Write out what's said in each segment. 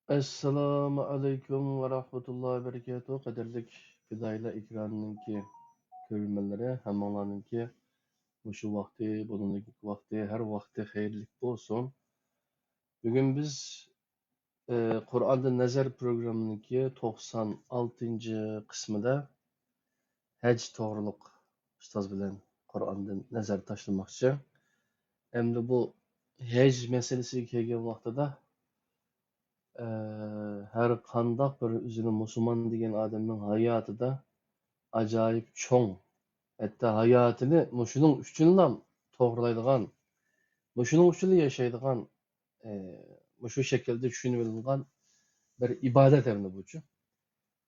Assalomu alaykum va rahmatullohi va barakatuh. Qadrlik fidoyilar ekranınki ko'rganlari hammalarninki shu vaqti, buningki vaqti, har vaqti xayrli bo'lsin. Bugun biz Qur'onda nazar programmaninkı 96-qismida haj to'g'riliq ustoz bilan Qur'ondan nazar tashlamoqchi. Endi bu haj masalasiga kelgan vaqtida her qandaq bir özünü Müslüman degan adamның hayatida acayip çoğ, hatta hayatını şunun üçünlə toğrilaydigan, şunun üçün yaşaydigan, şu şekilde düşünüldügan bir ibadet emni buçu.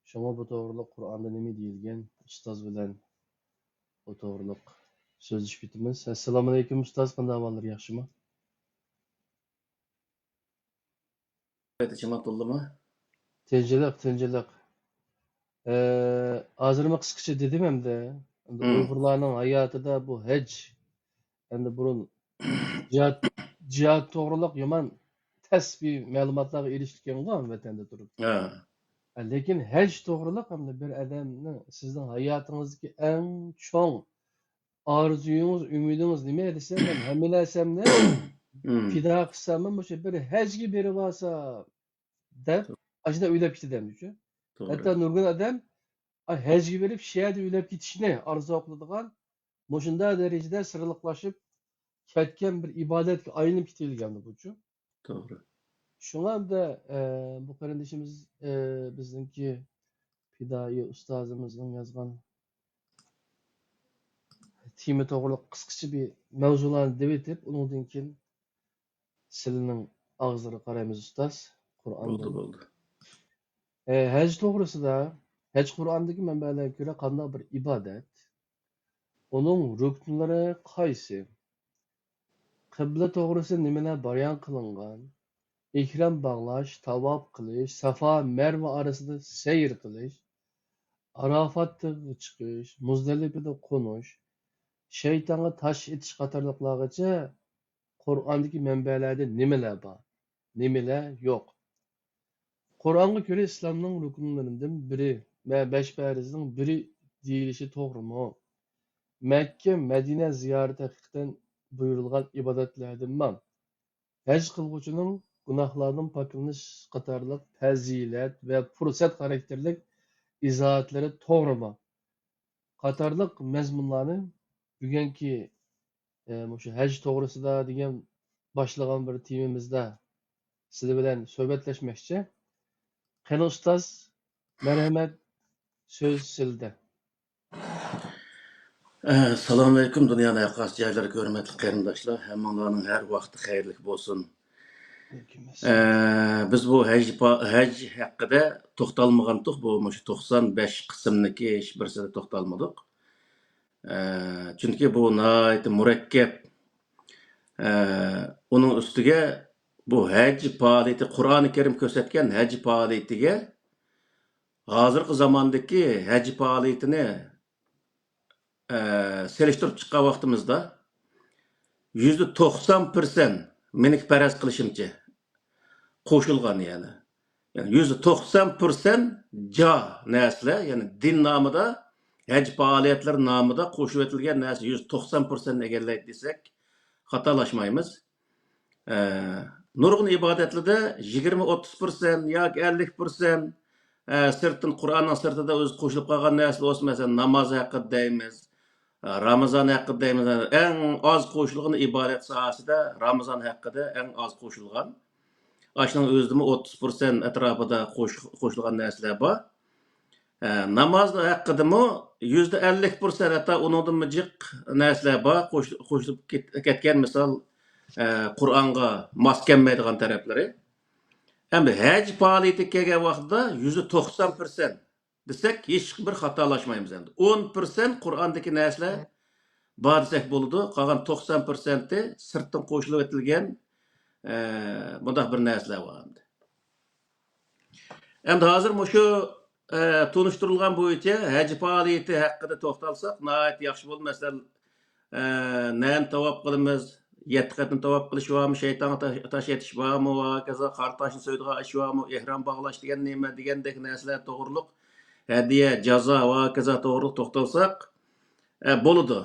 Şuna bu toğruluq Qur'onda nima deyilgan ustoz bilan bu to'g'riliq so'zlashib ketamiz. Assalomu alaykum ustoz, qanday ahvollar, yaxshimi? Evet, Cemaatullah. Tinchlik. Hozirma qisqacha dedim hamda Uyg'urlarning hayotida bu haj endi burun jihad to'g'riliq yomon tasbiy ma'lumotlarga erishganmi vatanda turib. Ha. Lekin haj to'g'riliq hamda bir odamni sizning hayotingizdagi eng cho'ng orzuyingiz, umidingiz nima desa, men hamma narsamni fido qilsam, o'sha bir hajga berib olsa deb ashuna o'ylab ketadimchu. Hatto nurg'un odam hajga berib shiyada o'ylab ketishni orzu qiladigan, shunda darajada sirliqlashib ketgan bir ibodatga aylanib ketilgandi buchu. To'g'ri. Shunga da bu qarindishimiz bizningki fidoyi ustozimizning yozgan tema to'g'riliq qisqacha bir mavzularni deb etib, undan keyin sizning og'zingizga qaraymiz ustoz. Qur'ondan. Bo'ldi. Haj to'g'risida, haj Qur'ondagi manbalarga ko'ra qanday bir ibodat, uning ruknlari qaysi, qibla to'g'risida nimalar bayon qilingan, ihrom bog'lash, tavob qilish, Safa Marva orasida sayr qilish, Arafatga chiqish, Muzdalifada qo'nish, shaytonga tosh etish qatorliqlargacha Qur'ondagi manbalarda nimalar bor, nimalar yo'q. Qur'onga ko'ra islomning ruknlaridan biri va 5 farzning biri deyilishi to'g'rimi? Makka, Madina ziyorati haqiqatan buyurilgan ibodatlardanmi? Haj qilguvchining gunohlardan poklanish qatorliq fazilat va fursat xarakterlik izohatlari to'g'rimi? Qatorliq mazmunlarni bugungi shu haj to'g'risida degan boshlagan bir temamizda sizlar bilan suhbatlashmoqchi. Qani ustoz, marhamat, söz sizda. Assalomu alaykum dunyoda yoqqas joylar hurmatli qarindoshlar, hammalarning har vaqti xayrli bo'lsin. Biz bu haj haqida to'xtalmagandik, bu 95 qismniki hech birsida to'xtalmadik. Chunki bu nihoyat murakkab. Uning ustiga bu haj faoliyati, Qur'oni Karim ko'rsatgan haj faoliyatiga hozirgi zamondagi haj faoliyatini selishtirib chiqqan vaqtimizda %90% menik paraz qilishimcha qo'shilgan, ya'ni 190% ja narsalar, ya'ni din nomida, haj faoliyatlari nomida qo'shib etilgan narsa 190% egallaydi desak xatolashmaymiz. Nurg'un ibodatlarda 20-30% yoki 50% sirtdan, Qur'onning sirtida o'zi qo'shilib qolgan narsa bo'lsa, masalan namoz haqida deymiz, Ramazan haqida deymiz. Eng oz qo'shilgan ibodat sohasida Ramazan haqida eng oz qo'shilgan. Ashning o'zida 30% atrofida qo'shilgan narsalar bor. Namoz haqidami %50%, hatto uningdan jiq narsalar bor, qo'shilib ketgan, misol Qur'onga mos kelmaydigan taraflari. Endi haj faoliyati kelgan vaqtda %90% desak hech bir xatolashmaymiz. Endi 10% Qur'ondagi narsalar bor desak bo'ladi, qolgan 90% sirtdan qo'shilib etilgan bunday bir narsalar bor. Endi hozir shu tunishtirilgan bo'yicha haj faoliyati haqida to'xtalsak, nihoyat yaxshi bo'ladi. Masalan, nani tavob qilamiz, yetti qatim tavaf qilish varmı, şeytanga taş etiş varmı, va kaza qartaşni so'ydigan ish varmı, ehrom bog'lash degan nima degandek narsalar to'g'riliq hadiya, jazo va kaza to'g'riliq to'xtalsak, bo'ladi.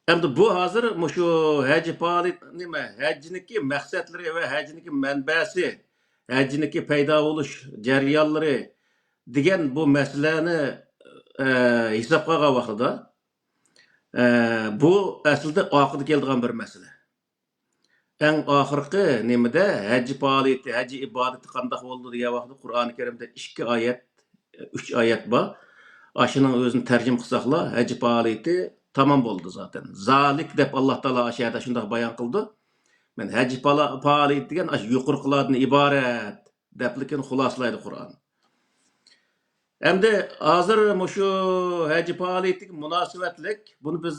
Endi bu hozir shu haji faoliyat nima, hajniki maqsadlari va hajniki manbasi, hajniki paydo bo'lish jarayonlari degan bu masalani hisobga olgan vaqtida bu aslida oxirida keladigan bir masala. Eng oxirgi nimada haji faoliyati, haji ibodati qanday bo'ldi degan vaqtda Qur'oni Karimda 2 oyat, 3 oyat bor. Aşının özünü tərcüm qısaqla, haji faoliyati tamam bo'ldi zaten. Zalik deb Alloh taolo aşağıda shunday bayon qildi. Men haji faoliyati degan aş yuqorqilardan iborat deb lekin xulosalaydi Qur'on. Endi hozir shu haji faoliyatiga munosabatlik buni biz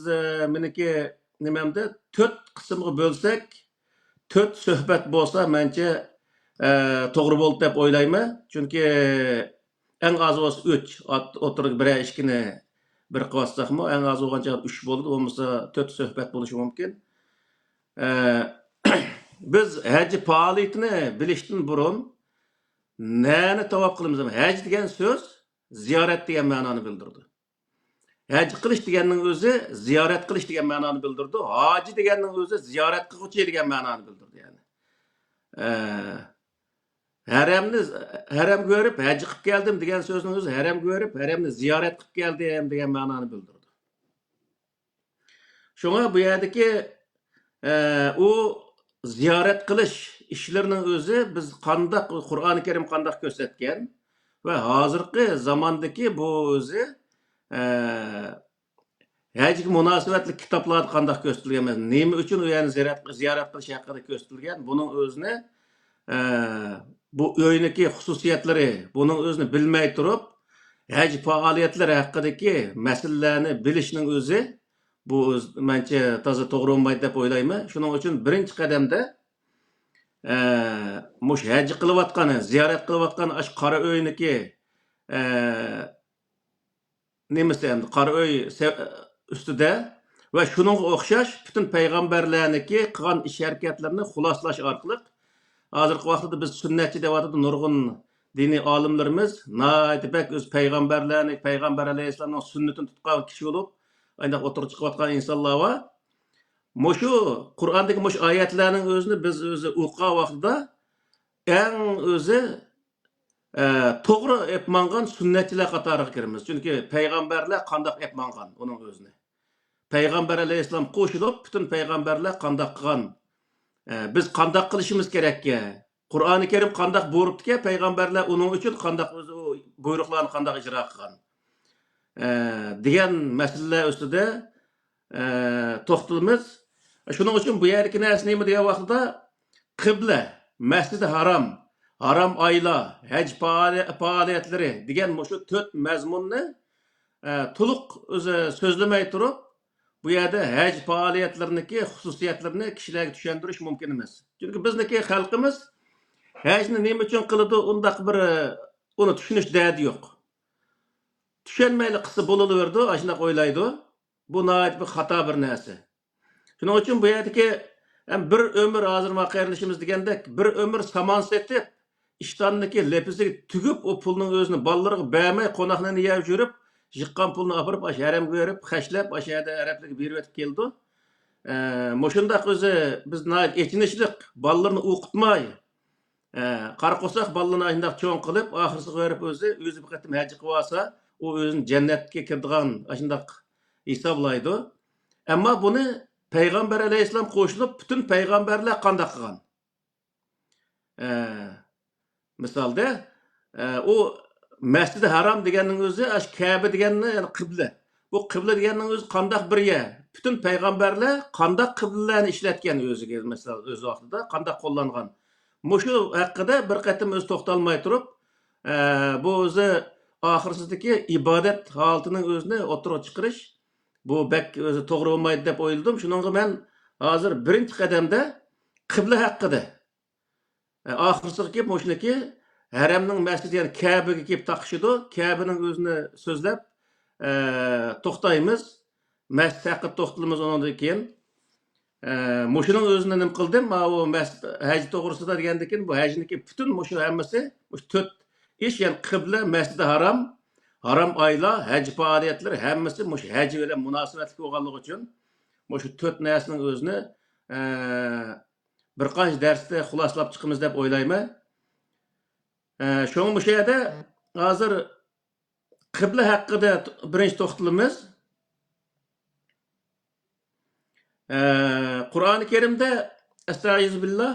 meniki nimamda 4 qismga bo'lsak, 4 suhbat bo'lsa mencha to'g'ri bo'ldi deb o'ylayman. Chunki eng az bo'lsa 3, o'tirib 1-2ni bir qilsakmi, eng az bo'lgancha 3 bo'ladi, bo'lmasa 4 suhbat bo'lishi mumkin. Biz haji faoliyatini bilishdan burun neni tavaf qilamiz? Haj degan so'z ziyorat degan ma'noni bildirdi. Haj qilish deganning o'zi ziyorat qilish degan ma'noni bildirdi. Hoji deganning o'zi ziyorat qiluvchi degan ma'noni bildirdi yani. Haram görüp hacı qilib keldim degan so'zning o'zi haram görüp haramni ziyorat qilib keldim degan ma'noni bildirdi. Shunga bu yerdagi u ziyorat qilish ishlarining o'zi biz qanday Qur'oni Karim qanday ko'rsatgan va hozirgi zamondagi bu o'zi hajga munosabatli kitoblarda qanday ko'rsatilgan, nima uchun u yerni ziyorat qilish haqida ko'rsatilgan, buning o'zini bu o'yiniki xususiyatlari, buning o'zini bilmay turib, haj faoliyatlari haqidagi masalalarni bilishning o'zi bu mencha toza to'g'ri bo'lmaydi deb o'ylayman. Shuning uchun birinchi qadamda mush haj qilayotgani, ziyorat qilayotgan ash qora o'yiniki nimasi endi qora o'y ustida va shuningga o'xshash butun payg'ambarlarniki qilgan ish harakatlarini xuloslash orqali hozirgi vaqtda biz sunnatchi deyotdi nurg'un diniy olimlarimiz naytibak o'z payg'ambarlarni, payg'ambar alayhissalomning sunnatini tutgan kishi bo'lib, aynan o'tirib chiqayotgan insonlar va mushu Qur'ondagi mush oyatlarning o'zini biz o'zi o'qigan vaqtida eng o'zi to'g'ri epmangan sunnatchilar qatoriga kiramiz. Chunki payg'ambarlar qanday epmangan uning o'zini. Payg'ambar alayhissalom qo'shilib, butun payg'ambarlar qanday qilgan, biz qanday qilishimiz kerakki, Qur'oni Karim qanday buyuribdiki, payg'ambarlar uning uchun qanday o'zi buyruqlarni qanday ijro qilgan degan masalalar ustida to'xtalamiz. Shuning uchun bu yerga narsa nima degan vaqtda qibla, Masjid-i Haram, haram oylar, haj faoliyatlari degan shu 4 mazmunni to'liq o'zi so'zlamay turib, bu yerda haj faoliyatlariniki xususiyatlarini kishilarga tushuntirish mumkin emas. Chunki bizniki xalqimiz hajni nima uchun qiladi, undaq bir uni tushunish dadi yo'q. Tushunmayli qilsa bo'laverdi, ashunaq o'ylaydi. Bu nihoyat bir xato bir narsa. Shuning uchun bu yerdagi bir ömür hozir maqayrlishimiz degandek, bir ömür saman setib, ishtonniki lepiziga tugib, o pulning o'zini bolalarga bermay, qo'noqlarni yeb yurib, yiqqan pulni olib, haramga berib, xashlab, ashada arablarga berib o'tib keldi. Moshundaq o'zi biz nihoyat echinishlik, bolalarni o'qitmay, qarqo'saq bolalarni ashundaq cho'ng qilib, oxirisiga berib o'zi bir qatim haj qilib olsa, u o'zini jannatga kirdigan ashundaq hisoblaydi. Ammo buni Payg'ambar alayhissalom qo'shilib, butun payg'ambarlar qanday qilgan? Misolda, u Masjid-i Haram deganning o'zi, ash Ka'ba deganni, ya'ni qibla. Bu qibla deganning o'zi qanday bir yer? Butun payg'ambarlar qanday qiblalarni ishlatgan o'ziga, masalan, o'z vaqtida qanday qo'llangan. Mushu haqida bir qatim o'z to'xtalmay turib, bu o'zi oxirsidagi ibodat holatining o'zini o'tirib chiqarish bu bek o'zi to'g'ri bo'lmaydi deb o'yladim. Shuningga men hozir birinchi qadamda qibla haqida oxirsiga kelib mushniki haramning masjidi, ya'ni Ka'baga kelib taqishidi, Ka'baning o'zini so'zlab to'xtaymiz. Masjid haqida to'xtalamiz undan keyin. Muşunun özünü nim qildim, ma o hac to'g'risida degandan keyin bu hajniki butun mushu hammasi mush 4 ish, ya'ni qibla, masjidi haram, haram oylar, haj faoliyatlari hammasi mush haj bilan munosabatli bo'lganligi uchun mushu 4 narsaning o'zini bir qancha darsda xulosalab chiqamiz deb o'ylayman. Şoň bu yerda hozir qibla haqida birinchi to'xtalamiz. Qur'oni Kerimda estağfirullah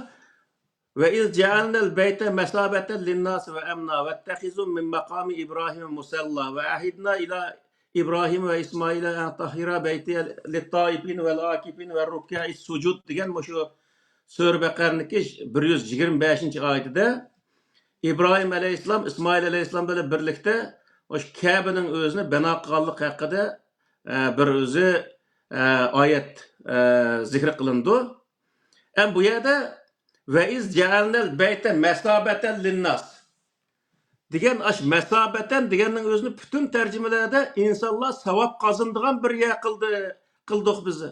ve iz cealnal beyte mesabeten linnas ve emna vettehizu min makami İbrahim musalla ve ahidna ila İbrahim ve İsmail'e en tahira beyti littaifin ve akifin ve rukâ'i sucud degan şu Sure Beqar'niki 125. ayetida İbrahim aleyhisselam, İsmail aleyhisselam bilan birlikte o Kabe'nin özünü bina qilganlik haqida bir o'zi ayet zikr qilindi. Hem bu yerda ve iz cealnal beyte mesabeten linnas degan aş mesabeten deganning o'zini bütün tercümelerde insanlar savab qazandigan bir yer qildik biz.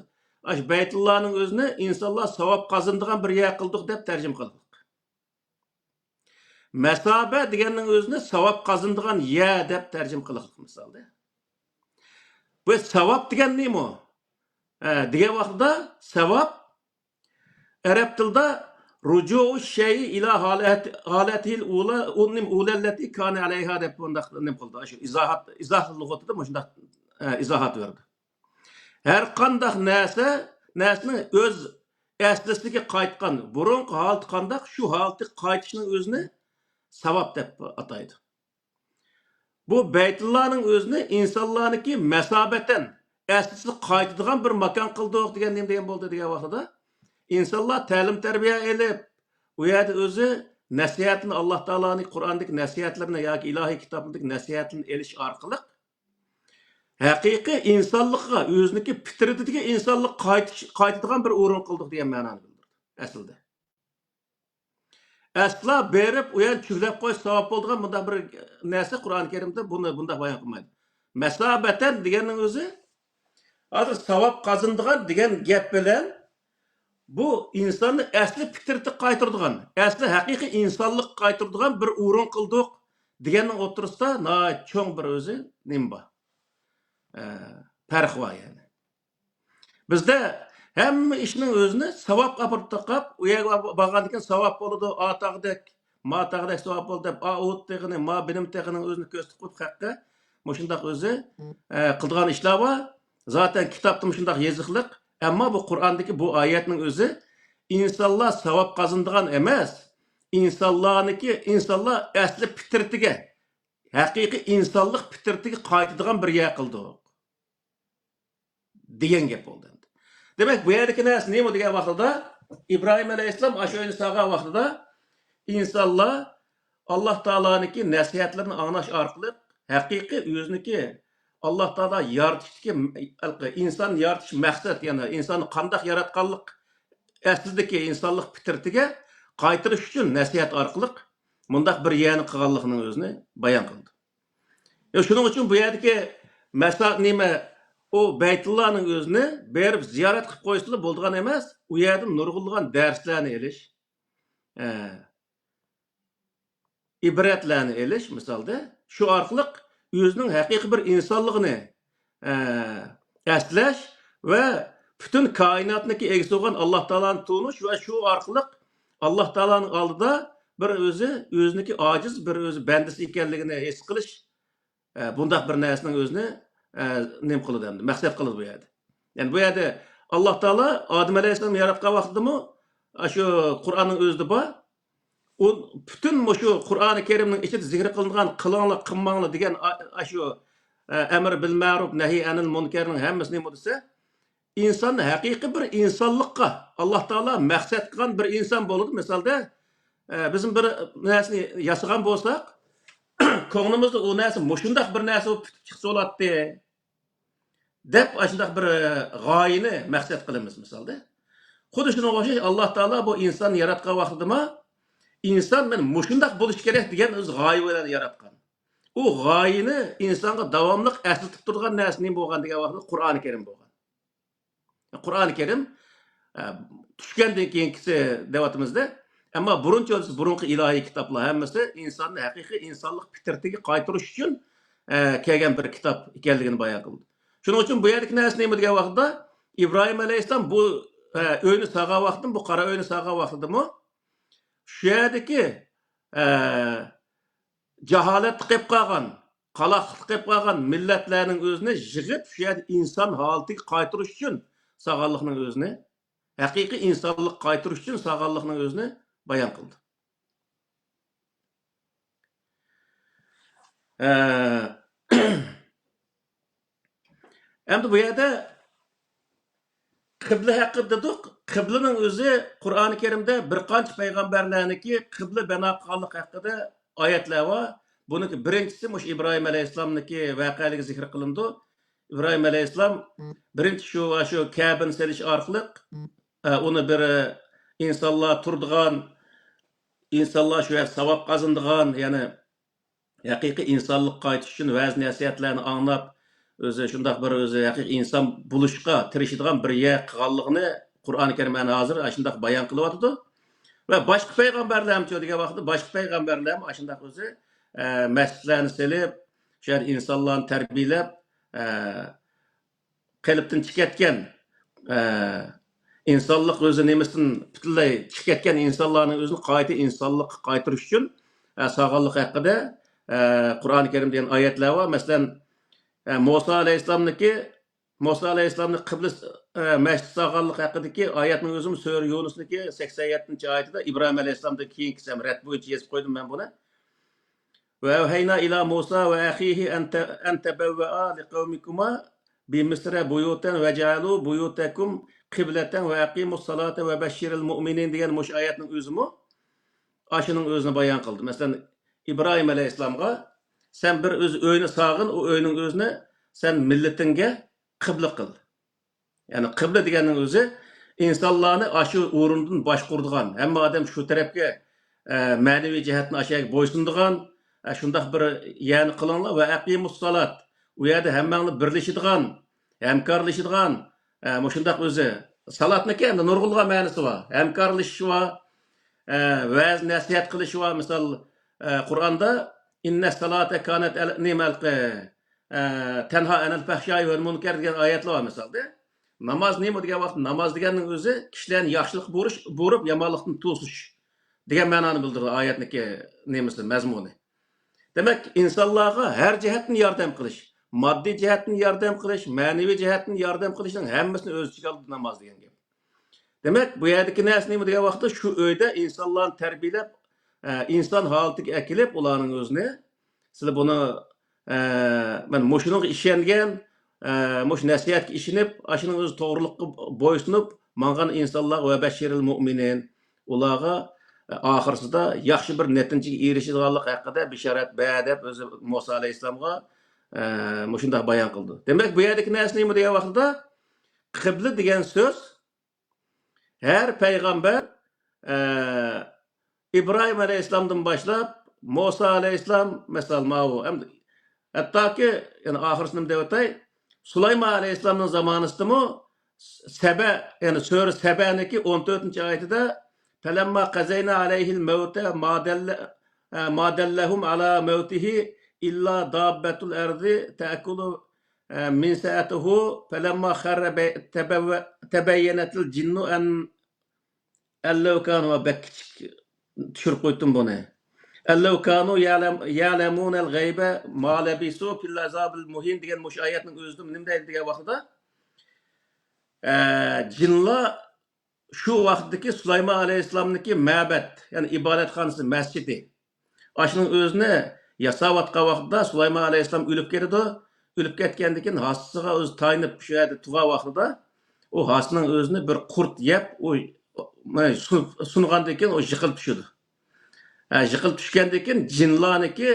Aş Beytullah'ning o'zini insanlar savab qazandigan bir yer qildik deb tercüm qildik. Mesabe deganning o'zini savab qazandigan yer deb tercüm qildik misalda. Bu savab degan nima? Degan vaqtda savab Arab tilida ruju'u şeyi ila halatil ula unnim ulallati kana alayha deb bundaq nim qildi. Shu izoh lug'atida shundaq izohat berdi. Her qandaq narsaning o'z aslisiga qaytgan, burunqi holat qandaq shu holatga qaytishning o'zini savab deb ataydi. Bu Beytullah'ning o'zini insonlarniki masabatan aslisi qaytadigan bir makon qildik degan nima degan bo'ldi degan vaqtida İnsanlar ta'lim terbiye elip u yerda o'zi nasihatini Alloh taoloning Qur'ondagi nasihatlarini yoki ilohiy kitobdagi nasihatini elish orqali haqiqiy insonlikqa o'ziniki fitratidagi insonlik qaytadigan bir o'rin qildik degan ma'noni bildirdi aslida. Asla berib u yerni chuklab qo'yish savob bo'ladigan bunday bir narsa Qur'oni Karimda bunday bayon qilmaydi. Masabatan deganning o'zi hozir savob qozonadigan degan gap bilan bu insanın asli fitrati qaytırdıgan, asli haqiqiy insonlik qaytırdıgan bir o'rin qildik deganning o'tirisida cho'ng bir o'zi nima bor? Farq bor yani. Bizda hamma ishning o'zini savob olib taqab, u yerga borgandan keyin savob bo'ladi, ataqdek, mataqdek savob bo'ldi deb, o't tegini, ma bilim tegining o'zini ko'rsatib qo'yib haqqa, shundaq o'zi qilgan ishlar bor. Zaten kitobda shundaq yoziqliq. Ama bu Kur'an'daki bu ayetinin özü insanlar savab kazandıgan emas. İnsanlar asli fitratiga, haqiqiy insonlik fitratiga qaytadigan bir yer qildik degan gap bo'ldi. Demak, bu yerdagi narsa nima degan vaqtida İbrahim alayhissalom ashuni sog'gan vaqtida insonlar Alloh taoloning nasihatlarini anglash orqali haqiqiy o'ziniki Allah Teala yaratışdaki insan yaratış maqsad, yani insanı qandaq yaratganlik aslidagi insonlik fitratiga qaytirish uchun nasihat orqali mundaq bir yerni qilganligining o'zini bayon qildi. Shuning uchun bu yerdagi nima o Beytullah'ning o'zini berib ziyorat qilib qo'yishlar bo'lgan emas, u yerdan nurg'ulg'an darslarni elish, ibratlarni elish misolda shu orqali özünün haqiqiy bir insonligini aslash va bütün kainotniki egisi bo'lgan Alloh taoloni tunish va shu orqali Alloh taoloning oldida bir o'ziniki ojiz bir o'zi bandasi ekanligini his qilish bundaq bir narsaning o'zini nim qiladi endi maqsad qiladi bu yerda. Ya'ni bu yerda Alloh taolo Odam alayhissalom yaratgan vaqtidami shu Qur'onning o'zida bor. O bütün şu Kur'an-ı Kerim'in içinde zikr kılınan kılınla kılmanla degan şu emir bil ma'ruf nahi anil munkarning hammasini nima desa inson haqiqiy bir insonlikqa Alloh taolo maqsad qilgan bir inson bo'ladi. Misalda bizim bir narsani yasagan bo'lsak ko'nglimizda u narsa mushundaq bir narsa bo'lib chiqsa bo'ladi deb shundaq bir g'oyani maqsad qilamiz misalda. Xuddi shunga o'xshash Alloh taolo bu insonni yaratgan vaqtida İnsan ben muşundaq buluş gerek degan öz g'oya bilan yaratgan. O g'oyani insonga davomliq eslatib turgan narsa nima bo'lgan degan vaqtda Qur'oni Karim bo'lgan. Qur'oni Karim tushgandan keyingisi deyatyapmizda. Ammo burunqi ilohiy kitoblar hammasi insonni haqiqiy insonlik fitratiga qaytarish uchun kelgan bir kitob ekanligini bayon qildi. Shuning uchun bu yerdagi narsa nima degan vaqtda İbrahim alayhissalom bu o'yni sag'an vaqtda, bu qora o'yni sag'an vaqtidami shu yerdagi jaholat qilib qolgan, qaloqlik qilib qolgan millatlarning o'zini yig'ib shu yerda inson holatiga qaytarish uchun sag'anlikning o'zini, haqiqiy insonlik qaytarish uchun sag'anlikning o'zini bayon qildi. Endi bu yerda qibla haqida dedik. Qiblaning o'zi Qur'oni Karimda bir qancha payg'ambarlarniki qibla bino qilganlik haqida oyatlar bor. Buniki birinchisi mush İbrahim alayhissalomniki voqealigi zikr qilindi. İbrahim alayhissalom birinchi shu Ka'bani selish orqali uni bir insonlar turdigan, insonlar shu savob qozondigan, ya'ni haqiqiy insonlik qaytish uchun va'z nasihatlarni anglab, o'zi shundoq bir o'zi haqiqiy inson bulishga tirishadigan bir yer qilganligini Qur'oni Karim ana hozir shundoq bayon qilyapti. Va boshqa payg'ambarlar ham degan vaqtda boshqa payg'ambarlar ham shundoq o'zi masjidlarni selib, shu yer insonlarni tarbiyalab, qalbdan chiqayotgan insonlik o'zi nemasin butunlay chiqayotgan insonlarning o'zini qayta insonlikqa qaytarish uchun sog'onlik haqida Qur'oni Karim degan oyatlar bor. Masalan, Musa alayhissalomning qibla masjid sog'onlik haqidagi oyatning o'zim Sura Yunusniki 87-oyatida İbrahim alayhissalomdan keyingi samrat bo'yicha yozib qo'ydim men buni. Ve hayna ila Musa ve ahihi en tebevve'a liqavmikuma bi Misra buyutan ve cealu buyutakum qibleten ve aqimus salate ve beşşiril mu'minin degan muş oyatning o'zimi aşının o'zini bayon qildi. Masalan, İbrahim alayhissalomga sen bir o'z o'yni sog'in, o o'yning o'zini sen millatingga qibla qil. Ya'ni qibla deganning o'zi insonlarni shu o'rindan boshquradigan, hamma odam shu tarafga ma'naviy jihatni ashaga bo'ysundigan, shundoq bir yani qilinglar va aqimus salat. U yerda hammangni birlashadigan, hamkorlashadigan, shundoq o'zi salatniki endi nurg'ulg'an ma'nosi bor. Hamkorlashish bor, va'z nasihat qilish bor. Misol Qur'onda inna salata kanat nimal tenha anil fahshayi vel munkar degan oyatlar bor misolda. Namoz nima degan vaqt namoz deganning o'zi kishilarni yaxshilik bo'lib yomonlikdan to'sish degan ma'noni bildiradi oyatniki nemasi mazmuni. Demak, insonlarga har jihatdan yordam qilish, moddiy jihatdan yordam qilish, ma'naviy jihatdan yordam qilishning hammasini o'z ichiga oladi namoz degan gap. Demak, bu yerdagi narsa nima degan vaqtda shu uyda insonlarni tarbiyalab, inson holatiga akilib, ularning o'zini sizlar buni men mushuning ishongan, mush nasihatga ishinib, shuning o'zi to'g'rilikqa bo'ysunib, mangan insonlar va bashiril mu'minin ularga oxirsida yaxshi bir natijaga erishadiganlik haqida bishorat deb o'zi Musa alayhissalomga shunday bayon qildi. Demak, bu yerdagi narsa nima degan vaqtda qibla degan so'z har payg'ambar İbrahim alayhissalomdan boshlab Musa alayhissalom misol ma'u hattoki yani oxirsini deb o'tay Sulaymon alayhissalomning zamonasidami Saba yani Sura Sabaniki 14-oyatida falamma qazayna alayhil mauta ma dallahum ala mautihi illa dabbatul ardi ta'kulu min sa'atihi falamma kharra tabayyanatil jinnu an allau kanu bakkichik tushirib qo'ydim buni. Allau kanu ya'lamunal g'ayba ma labisu fil azabil muhin degan mush oyatning o'zida nima deydi degan vaqtda jinlar shu vaqtdagi Sulaymon alayhissalomniki ma'bad, ya'ni ibodatxonasi, masjidi. Shuning o'zini yasayotgan vaqtda Sulaymon alayhissalom o'lib ketdi. O'lib ketgandan keyin hosiga o'zi tayinib shu yerda turgan vaqtida u hosining o'zini bir qurt yeb, u sungandan keyin o yiqilib tushdi. Yiqilib tushgandan keyin jinlarniki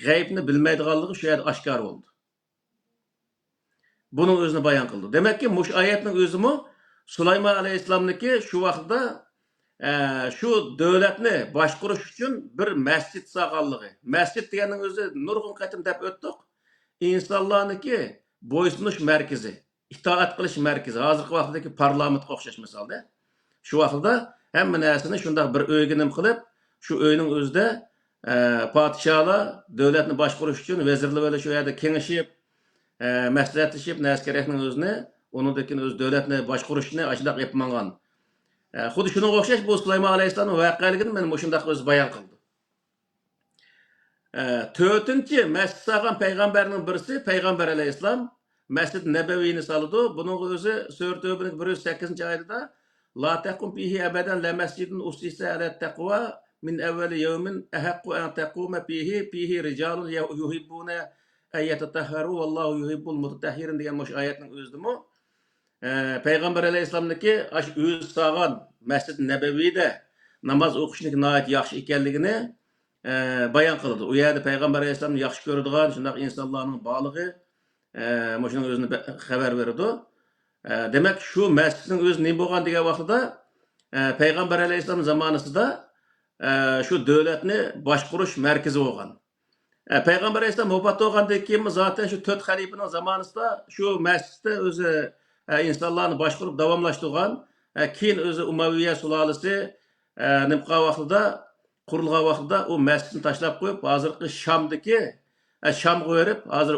g'aybni bilmaydiganligi shu yerda oshkor bo'ldi. Buning o'zini bayon qildi. Demakki, mush oyatning o'zimi Sulaymon alayhissalomniki shu vaqtda shu davlatni boshqarish uchun bir masjid sog'anligi. Masjid deganning o'zi nurg'un qatim deb o'tdik. İnsanlarniki bo'ysunish markazi, itoat qilish markazi. Hozirgi vaqtdagi parlamentga o'xshash misolda. Şu vaqtda hamma narsani shundoq bir o'yga nim qilib, shu o'yning o'zida podsholar davlatni boshqarish uchun vazirlar bilan shu yerda kengashib, maslahatlashib, narsa kerakning o'zini, uningdan o'z davlatni boshqarishni ashundoq qilib mangan. Xuddi shunga o'xshash bu Sulaymon alayhissalomning voqealigini men shundoq o'zi bayon qildim. To'rtinchi masjid salgan payg'ambarning birisi payg'ambar alayhissalom Masjid Nabaviyni saldı. Bunun o'zi Sura Tövbe'nin 108-oyida la taqum fihi abadan la masjidun usisa ala taqwa min awwal yawmin ahaqqu an taquma fihi rijalun yuhibbuna an yatatahharu wallahu yuhibbul mutatahhirin degan moş oyatning o'zidimi? Payg'ambar alayhissalomniki o'zi salgan Masjid Nabaviyda namoz o'qishning nihoyat yaxshi ekanligini bayon qildi. U yerda payg'ambar alayhissalomni yaxshi ko'radigan shunday insonlarning borligi şunun özünü xabar berdi. Demek şu mescidin özü ne bo'lgan degan vaqtida Peygamber Aleyhisselam zamanısında şu devletni boshqarish merkezi bo'lgan. Peygamber Aleyhisselam vafot bo'lgandan keyin zaten şu 4 xalifaning zamanısında şu mescidde o'zi insonlarni boshqarib davomlashtirgan. Keyin o'zi Umayya sulolasi nimqa vaqtida qurilgan vaqtida u mescidni tashlab qo'yib, hozirgi Shamdagi Şam'a verip hazır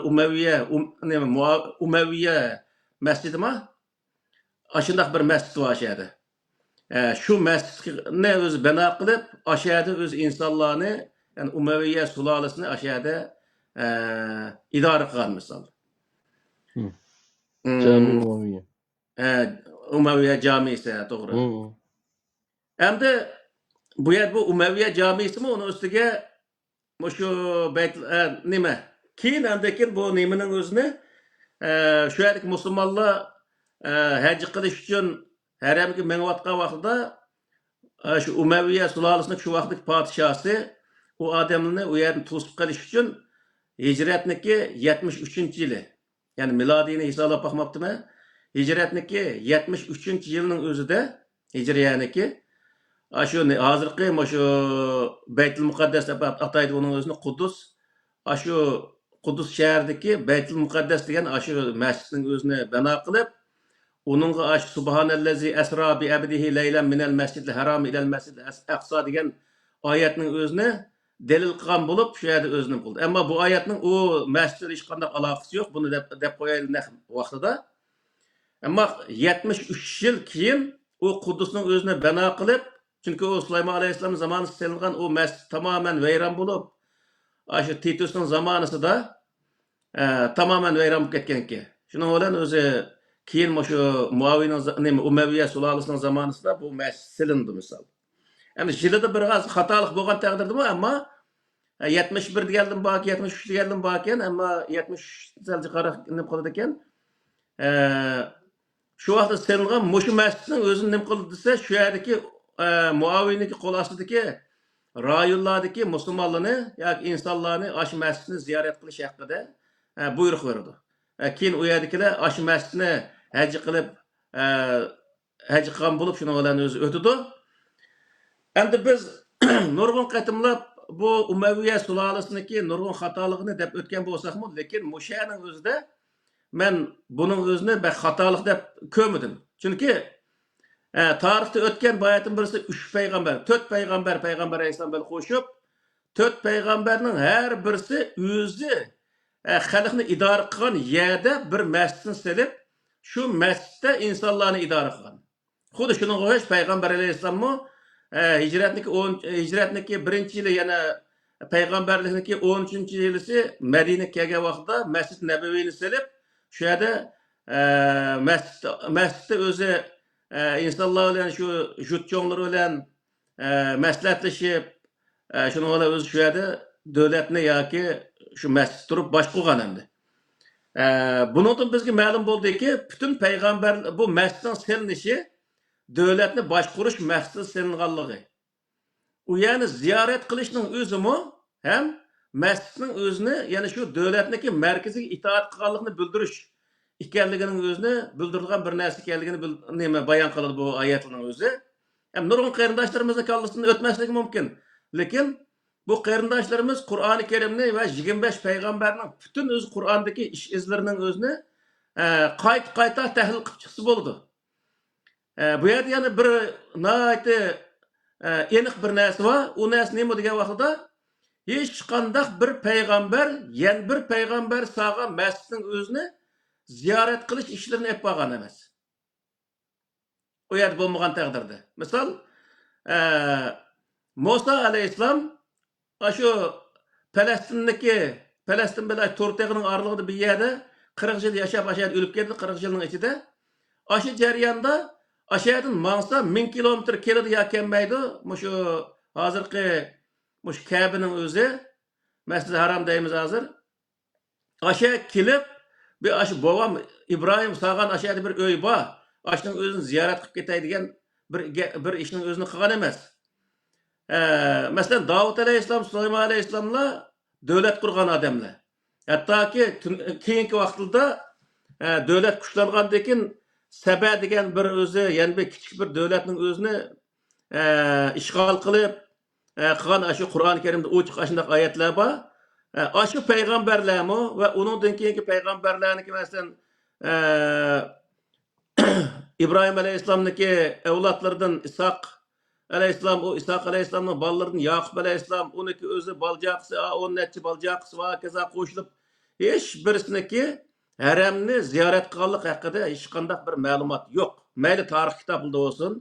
Umayya mescidi mi? Aşındak bir mescid var aşağıda. Şu mescidini öz bina kılıp aşağıda öz insanlarını yani Umayya sulalesini aşağıda idare kılan misal. Cami Umayya. Umayya camisi doğru. Hem de bu Umayya camisi mi onun üstüge şu beyt nime? Keyin andakin bu nimenin özünü şu yerdeki Müslümanlar hacı qilish uchun haramga menayotgan vaqtida şu Umayya sulolasining şu vaqtdagi podshosi u odamlarni u yerni to'sib qilish uchun hijratniki 73-yili, ya'ni milodiyni hisoblab boqmoqdimi? Hijratniki 73-yilning o'zida hijriyaniki şu hozirgi şu Beytul Muqaddas deb ataydi uning o'zini Quddus. Şu Quddus shahridagi Beytul Muqaddas degan şu masjidning o'zini bino qilib, uningga subhanallazi asra bi abdihi laylan minal masjidil haram ilal masjidil aqsa degan oyatning o'zini dalil qilgan bo'lib, shu yerda o'zini qildi. Ammo bu oyatning u masjidga hech qanday aloqasi yo'q. Buni deb qo'yaylik vaqtida. Ammo 73 yil keyin u Quddusning o'zini bino qilib, çünkü o Süleyman Aleyhisselam zamanı selingan o mescid tamamen veyran bulup, şu Titus'un zamanısı da tamamen veyran bulup ketken ki. Şunun olan özü keyin şu Muaviye'nin Umayya sulalısının zamanısı da bu mescid silindi misal. Yani jilida biraz hatalık bo'lgan taqdirda mi ama 71 geldim bak, 73 geldim bakken ama 70 selci qaraq nim qildi ekan. Şu vaqtda silingan mushu mescidning o'zini nim qildi desa, şu yerdagi Muaviye'nin kol astidagi rayonlardagi Müslümanlarni yoki insonlarni aş masjidni ziyorat qilish haqida buyruq berdi. Keyin u yerdagilar aş masjidni haj qilib haj qilgan bo'lib, shuning bilan o'zi o'tdi. Endi biz nurg'un qatimlab bu Umayya sulolasiniki nurg'un xatoligini deb o'tgan bo'lsakmi, lekin mushaning o'zida men buning o'zini bir xatolik deb ko'rmadim. Chunki tarixte ötken bayatın birisi 3 peygamber, 4 peygamber Aleyhisselam böyle koşup, 4 peygamberinin her birisi özü xalqni idare qilgan yerde bir mescidini silip, şu mescidde insanlarını idare qilgan. Xuddi shunga o'xshash Payg'ambar alayhissalommi hijratniki 1-yili yana payg'ambarlikniki 13-yilisi Madinaga kelgan vaqtda Masjid Nabaviyni silib, shu yerda masjidda o'zi insanlar bilan şu jutçonlar bilan maslahatlashib, shuni bilan o'zi shu yerda davlatni yoki shu masjid turib boshqargan endi. Bundan bizga ma'lum bo'ldiki, butun payg'ambar bu masjidning silinishi davlatni boshqarish maqsadi silinganligi. U ya'ni ziyorat qilishning o'zimi ham masjidning o'zini, ya'ni shu davlatniki markaziga itoat qilganligini bildirish ekanligining o'zini bildirgan bir narsa ekanligini nima bayon qiladi bu oyatning o'zi. Ham nurg'un qarindoshlarimizni kallasidan o'tmasligi mumkin. Lekin bu qarindoshlarimiz Qur'oni Karimni va 25 payg'ambarning butun o'z Qur'ondagi ish izlarining o'zini qayta tahlil qilib chiqsa bo'ldi. Bu yerda yana bir nihoyatda aniq bir narsa bor. U narsa nima degan vaqtda hech qanday bir payg'ambar, yana bir payg'ambar sog'a masjidning o'zini ziyorat qilish ishlarini olib borgan emas. U yerda bo'lmagan taqdirda. Misol, Musa alayhissalom shu Falastin bilan To'rtag'ining oralig'ida bir yerda 40 yil yashab, ashad o'lib ketdi 40 yilning ichida. Aşı jarayonda aşağıdan mangsa 1000 kilometr keladi ya kelmaydi. Şu hazırki muş Kabe'nin özü, Mescid-i Haram deyimiz hazır. Aşağı kelip bir aşı babam İbrahim sağan aşağıda bir öy var. Aşının özünü ziyaret qilib ketay degan bir ishning o'zini qilgan emas. Mesela Davud alayhissalom, Süleyman alayhissalomlar davlat qurgan odamlar. Hattoki keyingi vaqtda davlat kuchlangandan keyin Saba degan bir o'zi, ya'ni bir kichik bir davlatning o'zini ishg'ol qilib qilgan shu Qur'oni Karimda ochiq shunday oyatlar bor. Shu payg'ambarlarmi va uningdan keyingi payg'ambarlarniki masalan İbrahim alayhissalomniki avlodlaridan İshaq alayhissalom, o İshaq alayhissalomning bolalaridan Yaqub alayhissalom, uniki o'zi baljaqisi, 10 necha baljaqisi va kaza qo'shilib hech birisiniki haramni ziyorat qilganlik haqida hech qanday bir ma'lumot yo'q. Mayli tarix kitobida bo'lsin,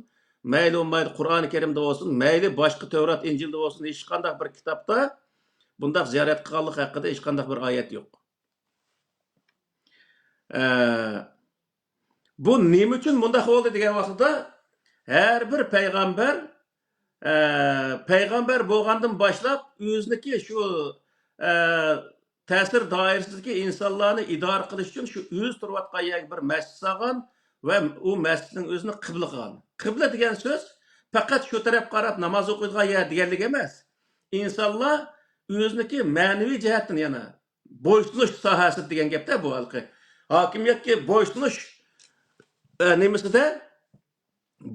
mayli Qur'oni Karimda bo'lsin, mayli boshqa Tavrat, Injilda bo'lsin, hech qanday bir kitobda bunday ziyorat qilganlik haqida hech qanday bir oyat yo'q. Bu nima uchun bunday bo'ldi degan vaqtda har bir payg'ambar bo'lgandan boshlab o'ziniki shu ta'sir doirasidagi insonlarni idora qilish uchun shu o'z turayotgan yerga bir masjid solgan va u masjidning o'zini qibla qilgan. Qibla degan so'z faqat shu tarafga qarab namoz o'qiydigan yer deganlik emas. Insonlar o'ziniki ma'naviy jihatdan yana bo'ysunish sohasi degan gapda bu halqi. Hokimiyatga bo'ysunish nimasida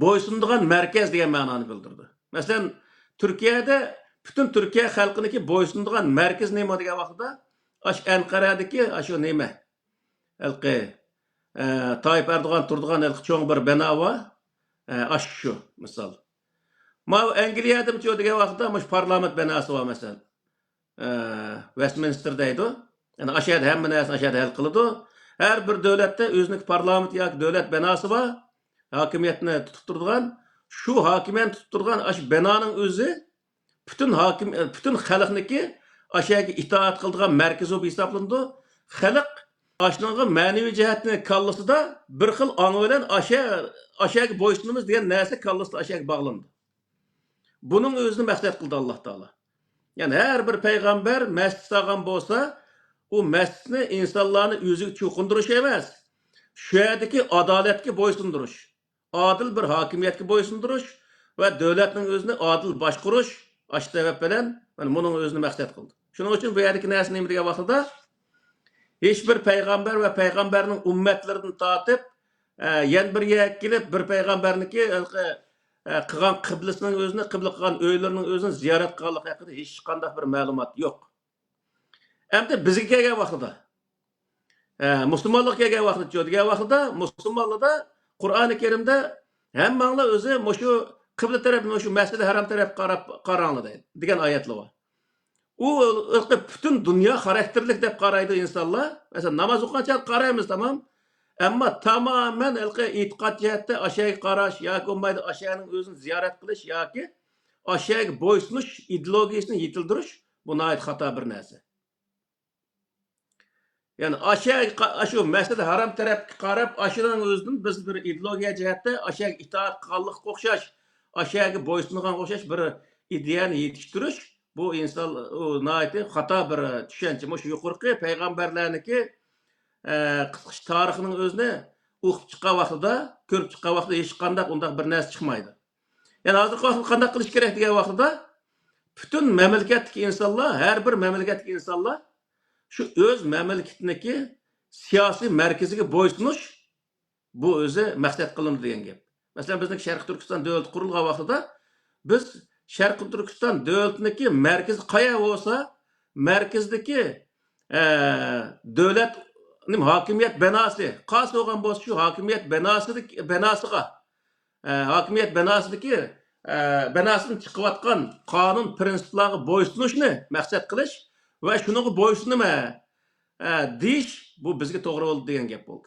bo'ysunadigan markaz degan ma'noni bildirdi. Masalan, Turkiyada butun Turkiya xalqiniki bo'ysunadigan markaz nima degan vaqtda Anqaradagi shu nima? Halqi Tayyip Erdo'g'an turdigan halqi cho'ng bir bino bor. Shu misol. Ma Angliyada degan vaqtda mush parlament binosi bor masalan. Westminster deydi. Yani aşağıda hamma narsani aşağıda hal qiladi. Her bir davlatda o'zining parlament yoki davlat binosi bor. Hokimiyatni tutib turadigan, shu hokimiyatni tutib turgan shu binoning o'zi butun xalqniki aşağıga itoat qiladigan markaz bo'lib hisoblanadi. Xalq ashunga ma'naviy jihatni kallasida bir xil ong bilan aşağıga bo'ysunimiz degan narsa kallasida aşağıga bog'landi. Buning o'zini maqsad qildi Alloh taolo. Yani her bir payg'ambar masjid solgan bo'lsa, u masjidni insonlarni o'ziga cho'qindirish emas, shu yerdagi adolatga bo'ysundirish, adil bir hokimiyatga bo'ysundirish va davlatning o'zini adil boshqarish shu sabab bilan mana buning o'zini maqsad qildi. Shuning uchun bu yerdagi narsa nima degan vaqtda hech bir payg'ambar va payg'ambarning ummatlaridan tortib yana bir yerga kelib bir payg'ambarniki qilgan qiblasining o'zini, qibla qilgan o'ylarining o'zini ziyorat qilganlik haqida hech qanday bir ma'lumot yo'q. Endi bizga kelgan vaqtida musulmonlarga kelgan vaqtda degan vaqtda musulmonlarda Qur'oni Karimda hammanglar o'zi shu qibla taraf, shu Masjid-i Haram taraf qaranglar degan oyatlar bor. U butun dunyo xarakterlik deb qaraydi insonlar. Masalan, namoz o'qigancha qaraymiz, tamam. Ammo tamamen e'tiqod jihatda aşağıga qarash yoki bo'lmaydi aşağıning o'zini ziyorat qilish yoki aşağıga bo'ysunish ideologiyasini yetildirish bu nihoyat xato bir narsa. Yani shu Masjid-i Haram tarafga qarab aşağıning o'zidan biz bir ideologiya jihatda aşağıga itoat qilganlik o'xshash, aşağıga bo'ysungan o'xshash bir ideyani yetishtirish bu inson nihoyat xato bir tushuncha. Shu yuqorqi payg'ambarlarniki qisqacha tarixining o'zini o'qib chiqqan vaqtida, ko'rib chiqqan vaqtida hech qanday undaq bir narsa chiqmaydi. Yani hozirgi vaqtda qanday qilish kerak degan vaqtida butun mamlakatdagi insonlar, har bir mamlakatdagi insonlar shu o'z mamlakatniki siyosiy markaziga bo'ysunish bu o'zi maqsad qilindi degan gap. Masalan, bizning Sharq Turkiston davlati qurilgan vaqtida biz Sharq Turkiston davlatniki markazi qayerda bo'lsa, markazdagi davlat hokimiyat binosi qaysi bo'lgan bo'lsa shu hokimiyat binosiga hokimiyat binosidagi binosidan chiqayotgan qonun prinsiplarga bo'ysunishni maqsad qilish va shunga bo'ysunma deyish bu bizga to'g'ri bo'ldi degan gap bo'ldi.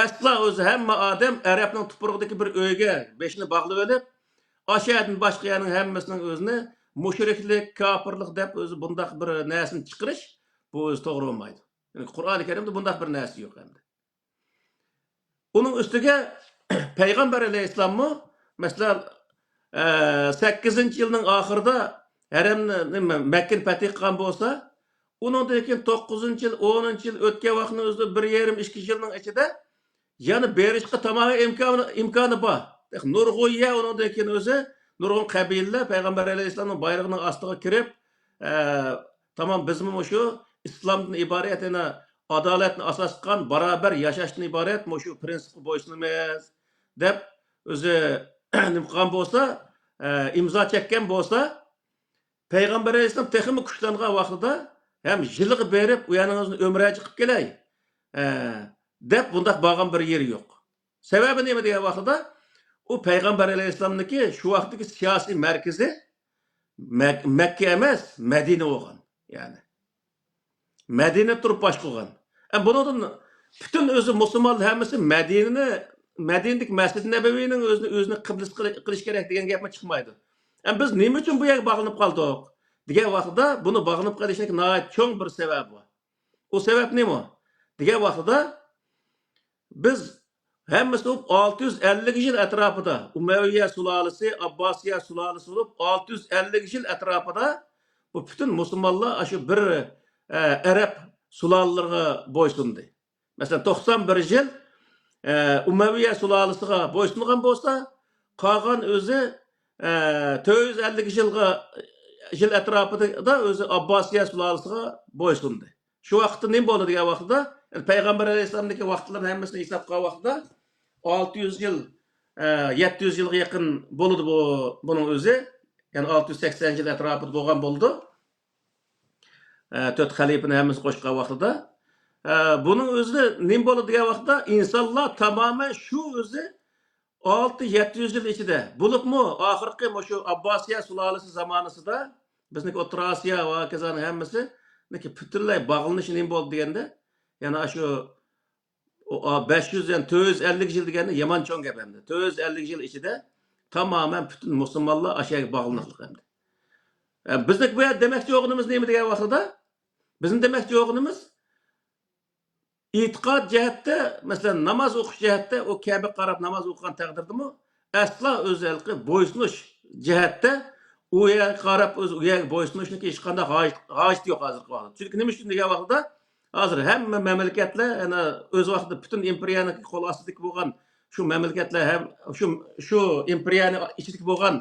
Asla o'zi hamma odam Arabning tuprog'idagi bir uyga beshini bog'lab olib, Aşağıdan başqa yerning hammasining o'zini mushriklik, kofirlik deb o'zi bundaq bir narsani chiqarish bu o'zi to'g'ri bo'lmaydi. Yani Qur'oni Karimda bundaq bir narsa yo'q endi. Uning ustiga Payg'ambar alayhissalommi masalan 8-yilning oxirida haramni Makka fath qilgan bo'lsa, undan keyin 9-yil, 10-yil o'tgan vaqtning o'zida 1,5-2 yilning ichida yana berishga tamomila imkoni bor. Nurg'o'ya undan keyin o'zi nurg'un qabilalar Payg'ambar alayhissalomning bayrog'ining ostiga kirib, tamom bizmi shu islomdan iborat yana adolatni asos qilgan barobar yashashdan iborat shu prinsipga bo'ysunamiz deb o'zi nima qilgan bo'lsa, imzo chekkan bo'lsa, Payg'ambar alayhissalom texmi kuchlangan vaqtida ham yiliga berib, u yerni umraga chiqib kelay deb bundaq bo'lgan bir yer yo'q. Sababi nima degan vaqtida u Payg'ambar alayhissalomniki shu vaqtdagi siyosiy markazi Makka emas, Madina bo'lgan. Ya'ni Madina turib bosh qilgan. Bundan butun o'zi musulmonlar hammasi Madinadagi Masjid Nabaviyning o'zini qiblis qilish kerak degan gapmi chiqmaydi. Biz nima uchun bu yerga bog'lanib qoldik degan vaqtda buni bog'lanib qolishning nihoyat cho'ng bir sababi bor. O sabab nima? Degan vaqtda biz hammasi 650 yil atrofida Umayya sulolasi, Abbosiya sulolasi bo'lib 650 yil atrofida bu butun musulmonlar shu bir Arab sulolalarga bo'ysundi. Masalan 91 yil Umayya sulolasiga bo'ysungan bo'lsa, qolgan o'zi 450 yil atrofida o'zi Abbosiya sulolasiga bo'ysundi. Shu vaqtda nima bo'ldi degan vaqtda Payg'ambar alayhissalomning vaqtlarini hammasini hisob qilgan vaqtda 600 yil 700 yilga yaqin bo'ldi buning o'zi. Ya'ni 680 yil atrofida bo'lgan bo'ldi. 4 xalifani hammasi qo'shgan vaqtida buning o'zi nima bo'ldi degan vaqtda insonlar tamoman shu o'zi 600-700 yil ichida bo'libmi oxirgi shu Abbosiya sulolasi zamonasida bizniki O'rta Osiyo va kazani hammasi butunlay bog'lanishi nima bo'ldi deganda, yana shu 500 yani 450 yil deganda yomon cho'ng gap endi. 450 yil ichida tamoman butun musulmonlar ashaga bog'lanib endi. Bizdek bu yer demakchi o'g'limiz nima degan vaqtida bizning demakchi o'g'limiz e'tiqod jihatda, masalan namoz o'qish jihatda u Ka'baga qarab namoz o'qigan taqdirdami, aslo o'zalqi bo'ysunish jihatda u yerga qarab o'z u yerga bo'ysunishniki hech qanday hojat yo'q hozirgi vaqtda. Chunki nima uchun degan vaqtda hozir hamma mamlakatlar ana o'z vaqtida butun imperiyaning qo'l ostidagi bo'lgan shu mamlakatlar ham shu imperiyaning ichidagi bo'lgan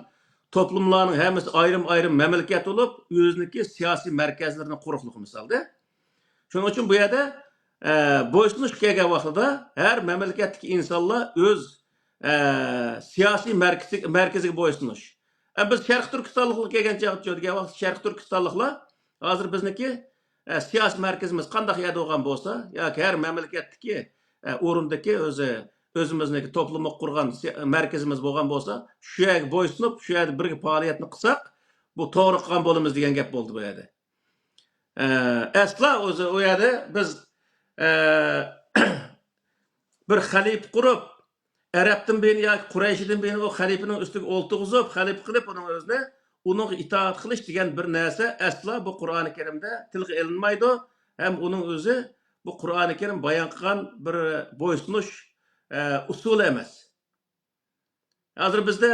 toplumlarning hammasi ayrim mamlakat bo'lib, o'ziniki siyosiy markazlarini quruqligi misolda. Shuning uchun bu yerda bo'ysunish kelgan vaqtida har mamlakatdagi insonlar o'z siyosiy markaziga bo'ysunish. Biz Sharq Turkistonliklar kelgan chog'da degan vaqt Sharq Turkistonliklar hozir bizniki siyosiy markazimiz qanday yerda bo'lgan bo'lsa, yoki har mamlakatdagi o'rindagi o'zimizniki to'plumni qurgan markazimiz bo'lgan bo'lsa, shu yerga bo'ysunib, shu yerda birga faoliyatni qilsak, bu to'g'ri qilgan bo'lamiz degan gap bo'ldi bu yerda. Asla o'zi u yerda biz bir xalif qurib, Arabdan beni yoki Qurayshdan beni o xalifaning ustiga o'ltig'izib, xalif qilib uning o'zini uning itoat qilish degan bir narsa asla bu Qur'oni Karimda tilga ilinmaydi. Ham uning o'zi bu Qur'oni Karim bayon qilgan bir bo'ysunish usuli emas. Hozir bizda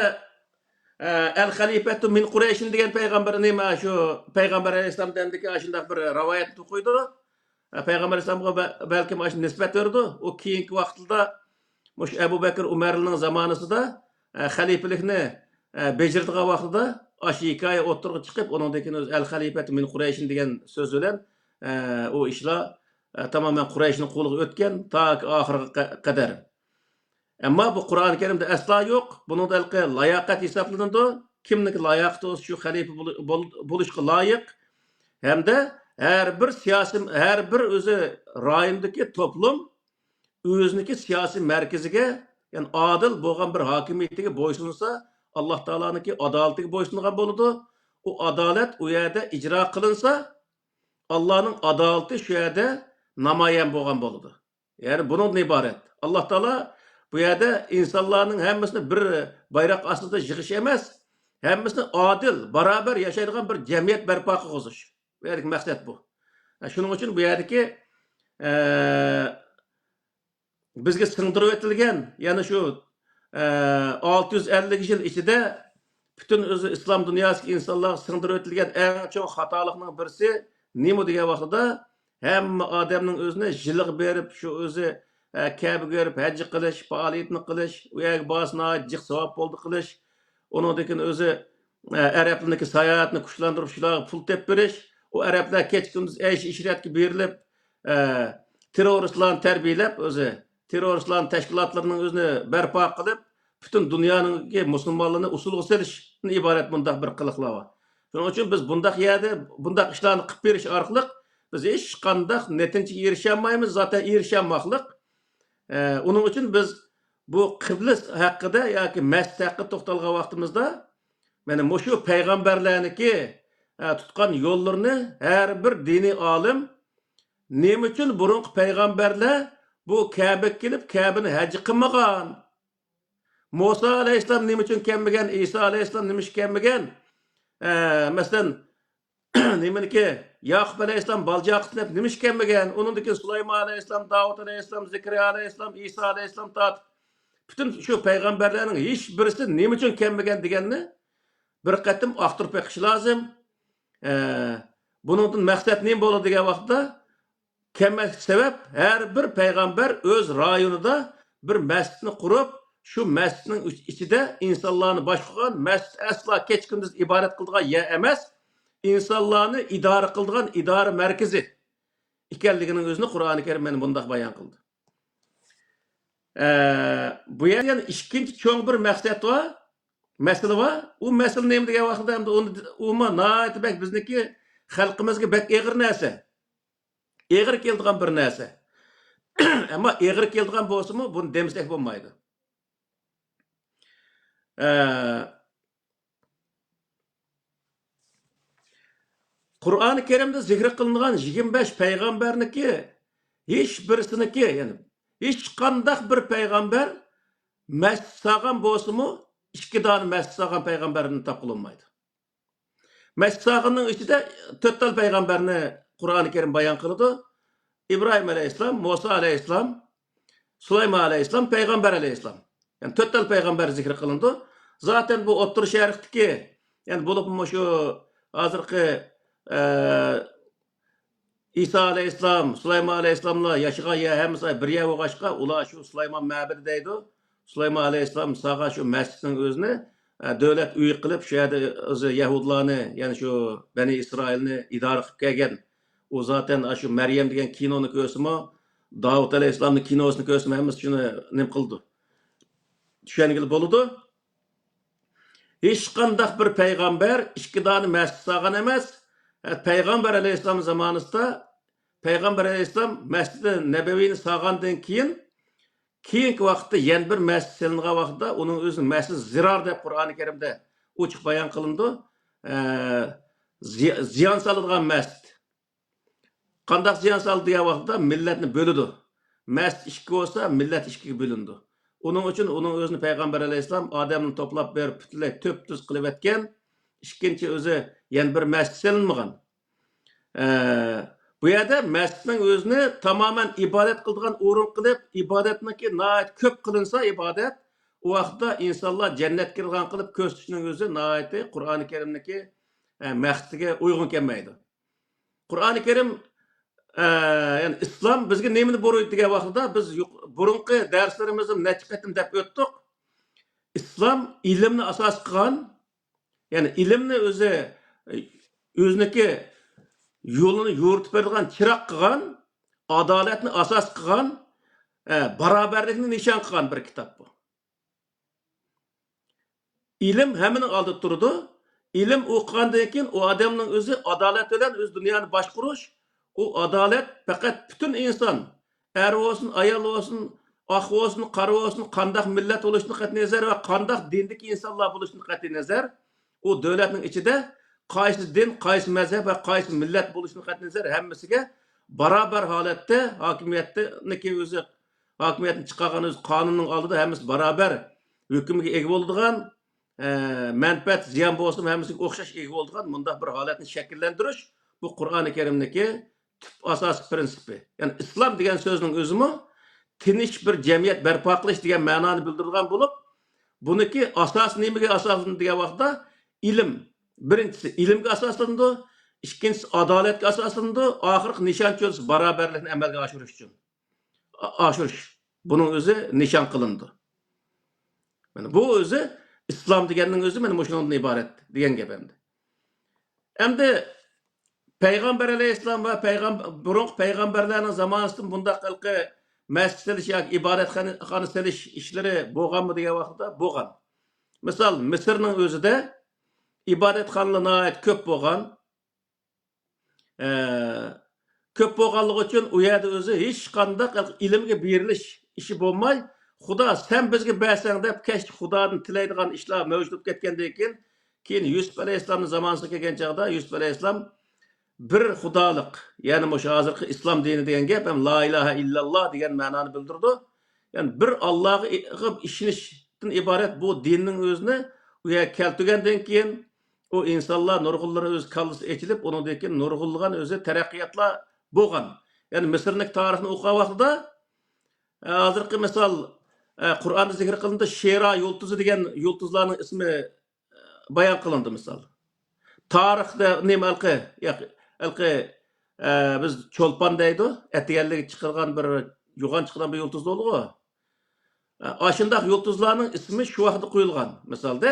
al-xalifatu min Quraysh degan payg'ambar nima shu payg'ambar alayhisolamdagi shunday bir rivoyat o'qiydi. Payg'ambar alayhisolamga balki mana shu nisbat berdi. U keyingi vaqtda Mush Abu Bakr Umarning zamonasida xalifalikni bejirdigan vaqtida ashi hikoya o'tirg'i chiqib, undan keyin o'z al-xalifatu min Quraysh degan so'z bilan u ishlar tamoman Qurayshning qo'liga o'tgan ta oxiriga qadar. Ammo bu Qur'oni Karimda aslo yo'q. Buning dalqi layoqat hisoblanadi. Kimniki layoqati shu xalifa bo'lishga loyiq hamda har bir o'zi rayondagi to'plum o'ziniki siyosiy markaziga yani adil bo'lgan bir hokimiyatiga bo'ysunsa, Alloh taoloning adolatiga bo'ysungan bo'ladi. U adolat u yerda ijro qilinsa, Allohning adolati shu yerda namoyon bo'lgan bo'ladi. Ya'ni bundan iborat. Alloh taolo bu yerda insonlarning hammasini bir bayroq ostida yig'ish emas, hammasini adil, barobar yashaydigan bir jamiyat barpo qilish. Bu yerdagi maqsad bu. Shuning uchun bu yerdagi bizga singdirib o'tilgan, ya'ni shu 650 yil ichida bütün o'zi islom dunyosiga insonlar singdirib o'tilgan eng cho'ng xatolikning birisi nima degan vaqtida hamma odamning o'zini jiliq berib, shu o'zi Kabe görüp hajj qilish, faoliyatni qilish, u yerga borsa jiq savob bo'ldi qilish, uningdan o'zi arablarniki sayohatni kuchlantirib shularga pul tep berish, u arablar kech kunduz aysh ishratga berilib, terroristlarni tarbiyalab, o'zi terroristlarning tashkilotlarining o'zini barpo qilib, bütün dünyanın musulmonlarni usulga selishdan iborat bundaq bir qiliqlar bor. Shuning uchun biz bundaq yerda bundaq ishlarni qilib berish orqali biz hech qanday natijaga erisha olmaymiz, zaten erishamaxliq. Onun uchun biz bu qibla haqida yoki masjid haqida to'xtalgan vaqtimizda mana mushu payg'ambarlarniki tutgan yo'llarini har bir diniy olim nima uchun burungi payg'ambarlar bu Kabe'ga kelib Kabe'ni haj qilmagan? Musa aleyhisselam nima uchun kelmagan? İsa aleyhisselam nima uchun kelmagan? Masalan, nimaniki Yaqub aleyhisselam baljaqib nima uchun kelmagan? Uningdagi Sulaymon aleyhisselam, Davud aleyhisselam, Zikriya aleyhisselam, İsa aleyhisselam tat bütün şu peygamberlerin hiç birisi nima uchun kelmagan deganni bir qatim aqtirib beqish lozim. Buningdan maqsad nima bo'ladi degan vaqtda kelmak sebep her bir peygamber öz rayonida bir masjidni qurib, şu mescidin içinde insanlarını başlayan mescid asla keç gündüz ibaret kıldığı yer emas, insanlarını idare kıldığı idare merkezi ikenliginin özünü Kur'an-ı Kerim beni bundaq bayan kıldı. Bu yani ikinci çoğun bir məqsəd var, mesele var. O mesele neyim diye vaxtda onu naat bek bizdeki xalqımızga bek eğir nəsə. Eğir keldiğen bir nəsə. Ama eğir keldiğen bolsa mı bunu demisek olmaydı. Kur'an-ı Kerim'de zikr kılınan 25 peygamberniki hiç birisiniki yani hiç kandak bir peygamber mescid sağan bolsa mı iki tane mescid sağan peygamberini tapılınmaydı. Mescid sağanın içinde 4 tal peygamberini Kur'an-ı Kerim bayan kıldı. İbrahim aleyhisselam, Musa aleyhisselam, Süleyman aleyhisselam, peygamber aleyhisselam. Yani 4 tal peygamber zikr kılındı. Zaten bu Ottur Şerif'teki yani bulup şu hazırki İsa aleyhisselam, Süleyman aleyhisselamla yaşayan ya hemsa bir yer oğaşka ula şu Süleyman mabedi deydi. Süleyman aleyhisselam sağa şu mescidin özünü devlet üye kılıp şu yerde Yahudilarını yani şu Beni İsrail'ini idare kılıp gelgen. O zaten şu Meryem degen kinonu kösümü Davud aleyhisselamın kinosunu kösümü hemsa şunu nem kıldı. Düşenigil boludu. Hiç kandak bir peygamber iki tane mescid sağan emez. Peygamber aleyhisselam zamanında Peygamber aleyhisselam mescid-i nebevini sağandan keyinki vaqtda yen bir mescid selingan vaqtda onun özü mescid zirar deb Kur'an-ı Kerim'de uçuq bayan kılındı. Ziyan salıngan mescid. Kandak ziyan saldı diye vaqtda milletini bölüdü. Mescid iki olsa millet ikiga bölündü. Onun için onun özünü Peygamber aleyhisselam adamını toplap berip bütünley töp düz kılıp etken, ikinci özü yani bir mescid selinmagan. Bu yerde mescidin özünü tamamen ibadet kıldığın uğrun kılıp, ibadetindeki naat köp kılınsa ibadet, o vaxtda insanlar cennet girgan kılıp köstüşünün özü naati Kur'an-ı Kerim'deki mescidine uygun kelmeydi. Kur'an-ı Kerim yani İslam bizge nemini boruydu degan vaqtda biz burunqi derslerimizin necha qatim deb o'tdik. İslam ilimni asos qilgan, yani ilimni o'ziniki yo'lini yo'ritib bergan, chiroq qilgan, adolatni asos qilgan, barobarlikni nishon qilgan bir kitob bu. İlim heminin oldida turdi. İlim o'qigandan keyin o odamning o'zi adolat bilan o'z dunyoni boshqarish. O adalet fakat bütün insan er olsun, ayol olsun, oq olsun, qora olsun, qandaq millat bo'lishini qat'iy nazar va qandaq dindagi insonlar bo'lishini qat'iy nazar, u davlatning ichida qaysi din, qaysi mazhab va qaysi millat bo'lishini qat'iy nazar hammasiga barobar holatda hokimiyatni chiqargan o'z qonunning oldida hammasi barobar hukmiga ega bo'ladigan, manfaat ziyon bo'lsin hammasiga o'xshash ega bo'ladigan bunday bir holatni shakllantirish bu Qur'oni Karimdagi tüp asosiy prinsipi. Ya'ni islom degan so'zning o'zimi tinch bir jamiyat barpo qilish degan ma'noni bildirgan bo'lib, buniki asosi nimaga asoslanadi degan vaqtda ilm. Birinchisi ilmga asoslandi, ikkinchisi adolatga asoslandi, oxirgi nishon cho'lsi barobarlikni amalga oshirish uchun. Buning o'zi nishon qilindi. Mana bu o'zi islom deganning o'zi mana shundan iborat degan gap endi. Endi Payg'ambar alayhissalom va burungi payg'ambarlarning zamonasidan bunday qilqi masjid silish yoki ibodatxona silish ishlari bo'lganmi degan vaqtda bo'lgan. Misol Misrning o'zida ibodatxonalar ko'p bo'lgan. Ko'p bo'lganligi uchun u yerda o'zi hech qanday ilmga berilish ishi bo'lmay, Xudo sen bizga bersang deb kesh Xudodan tilaydigan ishlar mavjud bo'lib ketgandan keyin Yusuf alayhissalomning zamonasiga kelgan chog'da Yusuf alayhissalom bir xudolik, ya'ni o'sha hozirgi islom dini degan gap ham la ilaha illalloh degan ma'noni bildirdi. Ya'ni bir Allohga ishonishdan iborat bu dinning o'zini u yerga keltirgandan keyin o insonlar nurg'unlari o'z kallasi echilib, undan keyin nurg'unlagan o'zi taraqqiyotlar bo'lgan. Ya'ni Misrning tarixini o'qigan vaqtida hozirgi misol Qur'onda zikr qilindi, Shera yulduzi degan yulduzlarning ismi bayon qilindi misol. Tarixda nima biz cho'lpon deydi, etiganligi chiqargan bir yo'g'on chiqqan bir yulduz bo'ldi. Ashundaq yulduzlarning ismi shu vaqtda qo'yilgan. Misolda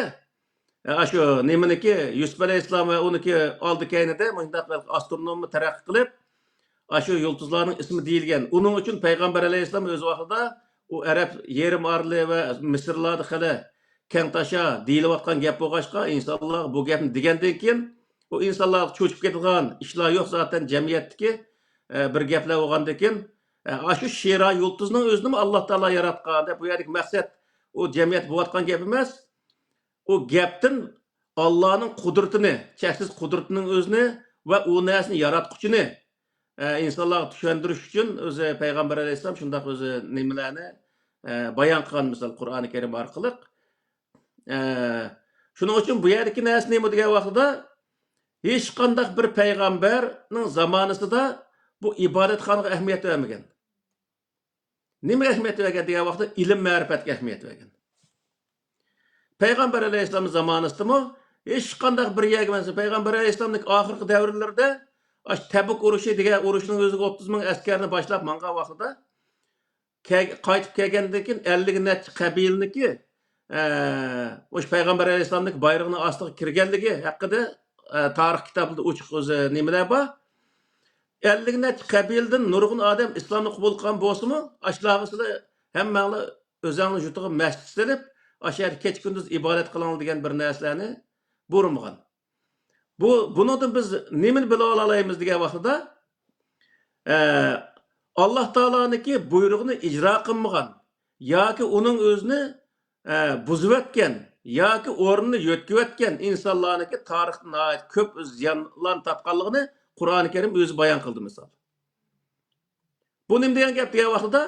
shu nimaniki Yusuf alayhissalom va uniki oldi keynida bundaq astronomni taraqqiy qilib, shu yulduzlarning ismi deyilgan. Uning uchun payg'ambar alayhissalom o'z vaqtida u arab yerim orli va Misrlarda hali keng tasha deyilayotgan gap bo'lg'achqa insonlar bu gapni degandan keyin o insonlar cho'chib ketgan ishlar yo'q zaten jamiyatdagi bir gaplar bo'lgandan keyin shu Shera yulduzning o'zini Alloh taolo yaratgan deb bu yerdagi maqsad o jamiyat bo'layotgan gap emas. O gapdan Allohning qudratini, cheksiz qudratining o'zini va u narsani yaratquchini insonlarga tushuntirish uchun o'zi payg'ambar alayhissalom shunday o'zi nimalarni bayon qilgan misol Qur'oni Karim orqali. Shuning uchun bu yerdagi narsa nima degan vaqtida hech qanday bir payg'ambarning zamonasida bu ibodatxonaga ahamiyat bermagan. Nima ahamiyat bergan degan vaqtda ilm ma'rifatga ahamiyat bergan. Payg'ambar alayhissalomning zamonasidami hech qanday bir yerga emas, payg'ambar alayhissalomning oxirgi davrlarida Tabuk urushi degan urushning o'ziga 30 ming askarni boshlab mangan vaqtida qaytib kelgandan keyin 50 necha qabilniki o'sha payg'ambar alayhissalomning bayrog'ini ostiga kirganligi haqida tarix kitobida ochiq o'zi nimalar bor. 50 necha qabildan nurg'un odam islomni qabul qilgan bo'lsa-mu, ashlag'isida hammanglar o'zingni yutiga masjid silib, ashar kech kunduz ibodat qiling degan bir narsalarni buyurmagan. Bundan biz nimani bila olamiz degan vaqtida Alloh taoloniki buyrug'ini ijro qilmagan yoki uning o'zini buzib o'tgan yoki o'rnini yo'tkib o'tgan insonlarniki tarixda ko'p ziyonlarni topganligini Qur'oni Karim o'zi bayon qildi misol. Bu nima degan gap degan vaqtida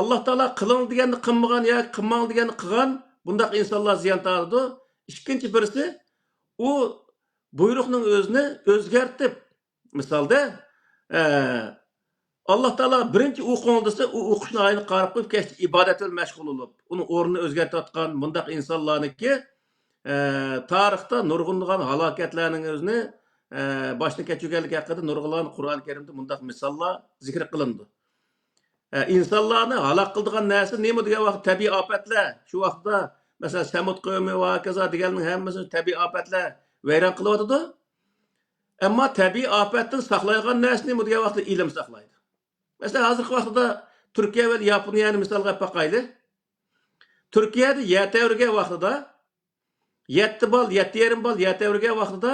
Alloh taolo qiling deganni qilmagan yoki qilmang deganni qilgan bundaq insonlar ziyon tortdi. Ikkinchi birisi u buyruqning o'zini o'zgartib misolda Alloh taolo birinchi o'qing desa, u o'qishni ayni qarab qo'yib kechdi ibodat bilan mashg'ul bo'lib, uni o'rnini o'zgartirayotgan bundaq insonlarniki tarixda nurg'unlagan halokatlarning o'zini boshdan kechirganligi haqida nurg'unlagan Qur'oni Karimda bundaq misollar zikr qilindi. İnsanlarni halok qiladigan narsa nima degan vaqt tabiiy ofatlar. Shu vaqtda masalan Samud qavmi va kaza deganning hammasi tabiiy ofatlar vayron qilyotdi. Ammo tabiiy ofatdan saqlaydigan narsa nima degan vaqtda ilm saqlaydi. Mesela hozirgi vaqtda Turkiya va Yaponiyani misolga boqayli. Turkiyada yatavergan vaqtida 7 bal, 7,5 bal yatavergan vaqtida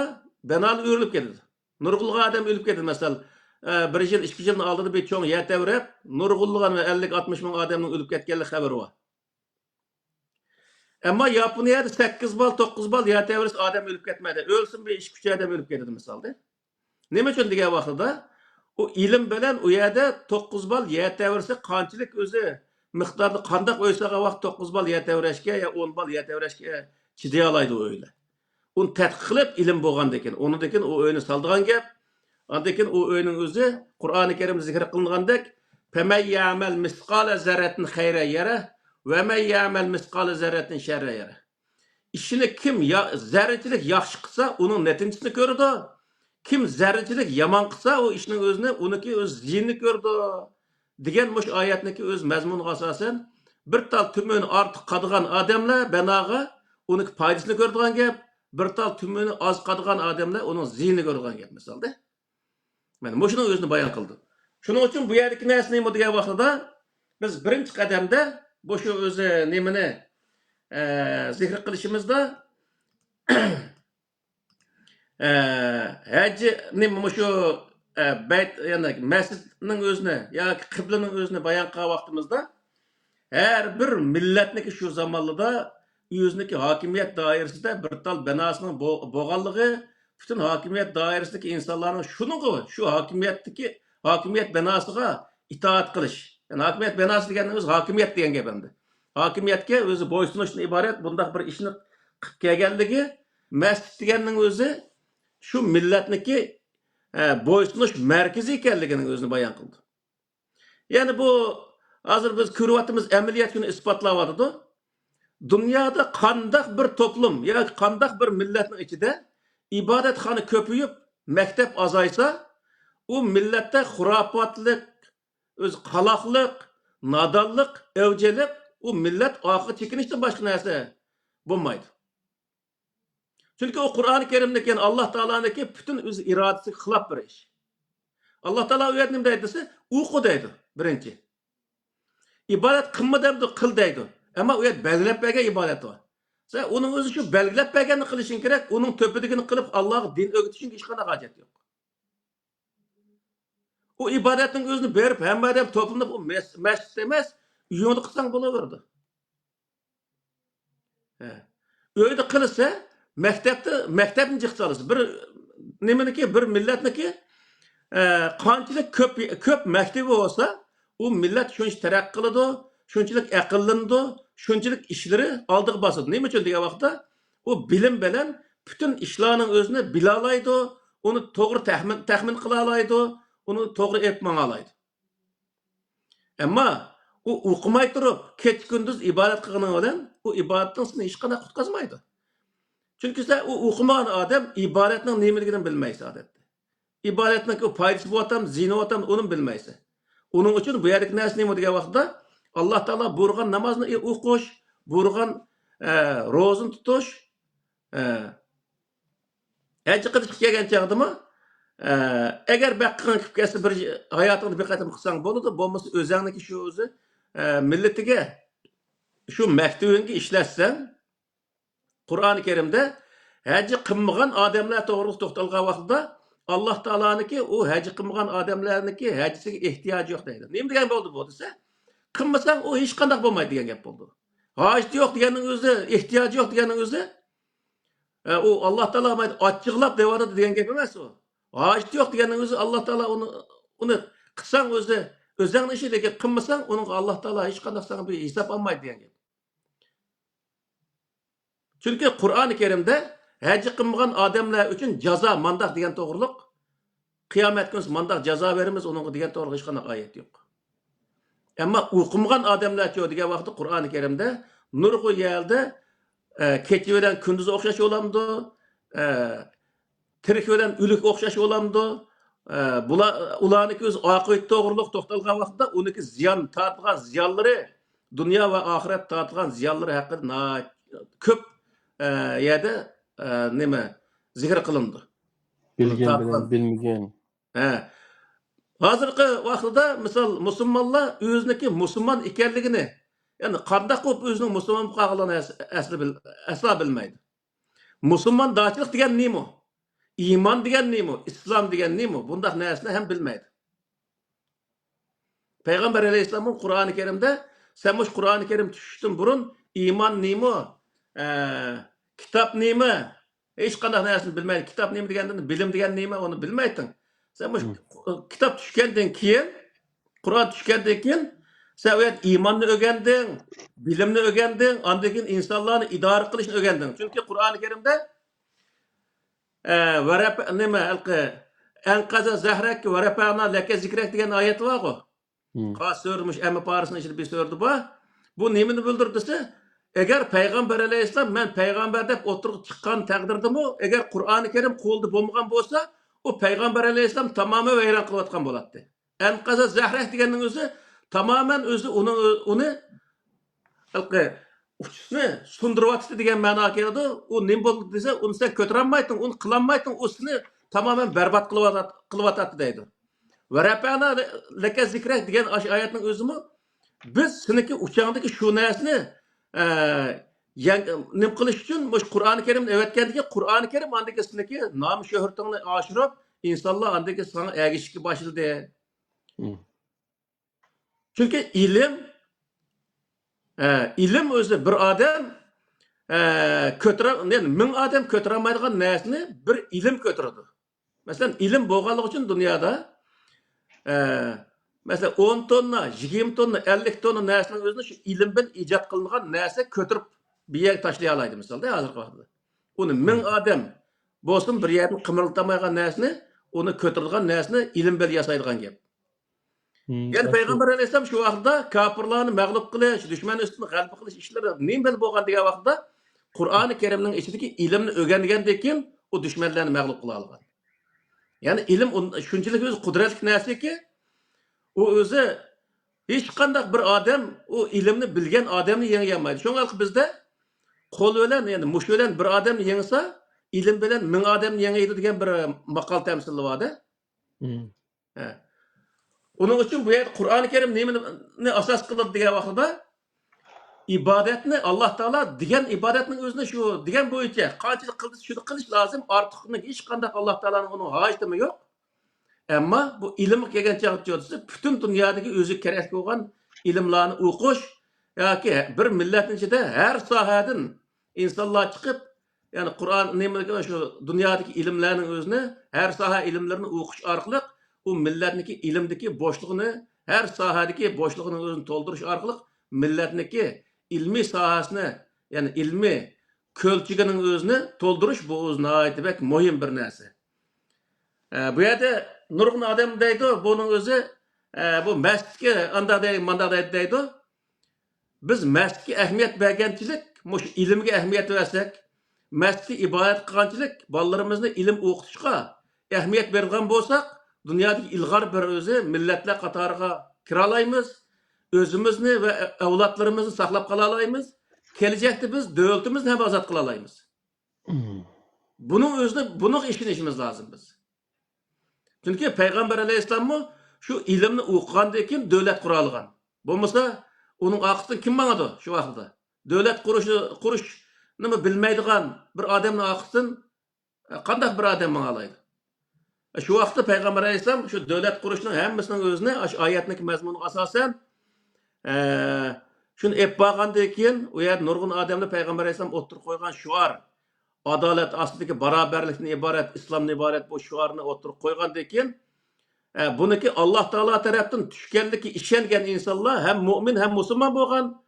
banal o'rilib ketdi. Nurg'ulg'a odam o'lib ketdi. Masalan, bir yıl, 2 yılın aldığında bir çoğun yer tevrep, nurgulluğun ve 50-60 bin adamın ölüp ketkenlik haberi var. Ama Yaponiyada 8 bal, 9 bal yer tevresi adam ölüp ketmedi. Ölsün bir 2-3 adam ölüp ketedi misalda. Nima uchun degan vaqtida o ilim bilan u yerda 9 bal yer tevresi qanchalik o'zi miqdorda qandaq o'ysaga vaqt 9 bal yer tevrashga ya 10 bal yer tevrashga chiday oladi o'yla. Uni tadqiq qilib ilm bo'lgandan keyin, undan keyin u o'yni soldigan gap. Ondan keyin u o'yning o'zi Qur'oni Karimda zikr qilingandek "Faman ya'mal misqala zarratin khayran yara va man ya'mal misqala zarratin sharran yara." İşini kim zarrachilik yaxshi qilsa, uning natijasini ko'radi. Kim zarrachilik yomon qilsa, o ishning o'zini, uniki o'z ziyinini ko'rdi. Degan mush oyatniki o'z mazmuniga asosan bir tal tumuni ortiq qadigan odamlar banoga uning foydasini ko'radigan gap, bir tal tumuni oz qadigan odamlar uning ziyinini ko'radigan gap misolda. Mana mushuni o'zini bayon qildi. Shuning uchun bu yerdagi narsa nima degan vaqtida biz birinchi qadamda bu shu o'zi nimani zikr qilishimizda hacı nima shu bayt yani masjidning o'zini yoki qiblaning o'zini bayon qilgan vaqtimizda har bir millatniki shu zamonlarda o'ziniki hokimiyat doirasida bir tal binosining bo'lganligi butun hokimiyat doirasidagi insonlarning shu hokimiyat binosiga itoat qilish. Yani hokimiyat binosi deganning o'zi hokimiyat degan gap endi. Hokimiyatga o'zi bo'ysunishdan iborat bunday bir ishni qilib kelganligi masjid deganning o'zi şu milletniki bo'ysunish merkezi ekanligining o'zini bayon qildi. Yani bu hozir biz ko'ryapmiz amaliyot kuni isbotlayapti. Dunyoda qandaq bir to'plum yoki qandaq bir millatning ichida ibodatxona ko'payib, maktab azaysa, u millatda xurofotlik, o'z qaloqlik, nodonlik avjelib, u millat oxir chekinishdan boshqa narsa bo'lmaydi. Çünkü o Kur'an-ı Kerim'deki Allah Teala'nınki bütün öz iradesi xilaf bir iş. Allah Teala o yerine deydi, uku deydi birinci. İbadet kılma deydi, kıl deydi. Ama o yer belgilep bergen ibadet var. Sen onun özü şu belgilep bergenini kılışın gerek, onun töpedikini kılıp Allah'a din öğütüşün hiç kadar hacet yok. O ibadetin özünü berip hem adam toplumda bu mescid demez, uyunu kılsan buluverdi. Öyle kılırsa mektepni çıksalısı. Bir nimeniki, bir milletniki qanchalik ko'p maktabi olsa, u millat shuncha taraqqiy qiladi, shunchalik aqllandi, shunchalik ishlari oldiga bosadi. Nima uchun degan vaqtda u bilim bilan butun ishlarning o'zini bila oladi, uni to'g'ri taxmin qila oladi, uni to'g'ri epmanga oladi. Ammo u o'qimay turib, kech kunduz ibodat qilgani bilan u ibodatning seni hech qanday qutqazmaydi. Çünkü sen o okumayan adam ibadetin nimetini bilmeyse adette. İbadetin o faydası bu adam, zina bu adam onun bilmeyse. Onun için bu yerdeki neresi neymi diye vaxtda Allah Teala buyurgan namazını okuş, buyurgan rozun tutuş, hacı kılıç kelgen çağdı mı? Eğer bakkan kipkesi bir hayatını bir katım kılsan boludu, olması özendeki şu özü milletine şu mektubunki işlersen Kur'an-ı Kerim'de hacı kılmagan adamlar doğruluk toxtalgan vaqtida Allah Teala'nınki o hacı kılmagan adamlarniki hacisiga ihtiyacı yok deydi. Nima degan bo'ldi bu desa? Kılmasan o hech qanday bo'lmaydi degan gap bo'ldi. Hacı yok deganning o'zi, ihtiyacı yok deganning o'zi o Allah Teala açıqlab deyapti degan gap emas o. Hacı yok deganning o'zi Allah Teala uni qilsang o'zi o'zingning ishi lekin qilmasang uning Allah Teala hech qanday sana bir hisob olmaydi degan gap. Çünkü Kur'an-ı Kerim'de hacı kılmayan adamlar için ceza, mandak diyen doğruluk, kıyamet günü mandak ceza verimiz, onun diyen doğruluk hiç kadar ayet yok. Ama okumayan adamlar için diyen vakti Kur'an-ı Kerim'de nurgu yerde keçi veren kündüz okşaşı olamdı, tirik veren ülük okşaşı olamdı, ulanık öz akıyet doğruluk toxtalgan vaxtda onunki ziyan tartılgan ziyalları, dünya ve ahiret tartılgan ziyalları hakkında köp yerde neme zikir kılındı. Bilgen bilen bilmegen. Hazırki vaqtida misal musulmonlar o'ziniki musulmon ekanligini, yani qanday qilib o'zining musulmon bo'lganligini asla bilmaydi. Musulmonchilik degan nima? iymon degan nima, islom degan nima, bundaq narsani ham bilmaydi. Payg'ambar alayhissalom Qur'oni Karimda sen mush Qur'oni Karim tushishdan burun iymon nima, kitob nima, hech qanday narsani bilmaydi. Kitob nima degandan bilim degan nima, uni bilmayding. Sen mush kitob tushgandan keyin, Qur'on tushgandan keyin sen o iymonni o'rganding, bilimni o'rganding, undan keyin insonlarni idora qilishni o'rganding. Chunki Qur'oni Karimda varap nima alqi anqaza zahrak varapana laka zikrak degan oyat bor-ku. Qas sörmüş emmi parasının içinde bir sördü bu. Bu nemini bildirdisi? Eğer Peygamber aleyhisselam men peygamber dep oturup çıkan takdirde mi? Eğer Kur'an-ı Kerim koldu bulmagan bolsa, o Peygamber aleyhisselam tamamen veyran kılatkan bolattı. Enkaza zahrek degenin özü tamamen özü onu uçusunu sundurup degen mana keldi. O nem boldu dese onu sen kötürenmaydın, onu kılanmaydın, o seni tamamen berbat kılıvatatdı deydi. Ve Rabbana leke zikrek degan ayetning özümü biz siniki uçağındaki şu narsani nim qilish uchun mush Qur'oni Karimni öğretgandiki Qur'oni Karim andagi siniki nom shuhratingni oshirib insonlar andagi sana ergishishga boshladi. Chunki ilim o'zi bir odam ming odam ko'tarolmaydigan narsani bir ilim ko'taradi. Masalan, ilim bo'lganligi uchun dunyoda mesela 10 tonna, 20 tonna, 50 tonna narsaning o'zini shu ilim bilan ijod qilingan narsa ko'tarib bir yerga tashlay oladi misolda hozirgi vaqtda. Uni 1000 odam bo'lsin bir yerni qimirlatolmaydigan narsani, uni ko'taradigan narsani ilim bilan yasaydigan gap. Yani Peygamber Aleyhisselam şu vaqtda kafirlarni mag'lub qilish, dushman ustini g'alaba qilish ishlari nima bilan bo'lgan degan vaqtda Qur'oni Karimning ichidagi ilmni o'rgangandan keyin u dushmanlarni mag'lub qila olgan. Yani ilim shunchalik o'zi qudratli narsaki, o o'zi hech qanday bir odam o ilmni bilgan odamni yenga olmaydi. Shunga bizda qo'l bilan, ya'ni mush bilan bir odamni yengsa, ilm bilan 1000 odamni yengaydi degan bir maqol tamsili bor-da. Onun için bu yerda Qur'oni Karim nimani asos qiladi degan vaqtda ibodatni Alloh taolo degan ibodatning o'zini shu degan bo'yicha qanchalik qildi shuni qilish lozim. Ortiqni hech qanday Alloh taoloning uni hojatimi yo'q. Ammo bu ilm kelgan chog'da butun dunyodagi o'zi kerak bo'lgan ilmlarni o'qish yoki bir millatning ichida har sohadan insonlar chiqib, ya'ni Qur'on nimaga shu dunyodagi ilmlarning o'zini har soha ilmlarini o'qish orqali u millatniki ilmdagi bo'shlig'ini, har sohadagi bo'shlig'ini o'zini to'ldirish orqali millatniki ilmiy sohasini, ya'ni ilmiy ko'lchigining o'zini to'ldirish bu o'zi nihoyatda muhim bir narsa. Bu yerda nurg'un odam deydi, buning o'zi bu masjidga anday manday deydi. Biz masjidga ahamiyat berganchilik, mush ilmga ahamiyat bersak, masjidga ibodat qilganchilik, bolalarimizni ilm o'qitishga ahamiyat bergan bo'lsak, dunyodagi ilg'or bir o'zi millatlar qatoriga kira olamiz, o'zimizni va avlodlarimizni saqlab qola olamiz. Kelajakda biz davlatimizni ham ozod qila olamiz. Buning o'zini, buning ishonishimiz lozim biz. Chunki Payg'ambar alayhissalom shu ilmni o'qigandan keyin davlat qura olgan. Bo'lmasa, uning oqibatini kim mangadi shu vaqtda? Davlat qurishni bilmaydigan bir odamning oqibatini qanday bir odam manga oladi? Şu vaqtda Peygamber Aleyhisselam şu devlet kuruşunun hemməsinin özüne ayetindeki mazmununa asasen şunu ep bağandan keyin o yer nurgun adamda Peygamber Aleyhisselam oturup koygan şuar adalet aslındaki beraberlikten ibaret, İslam'dan ibaret bu şuarını oturup koygandan keyin buniki Allah Teala tarafından düşkendeki işengen insanlar hem mümin hem Müslüman bolgan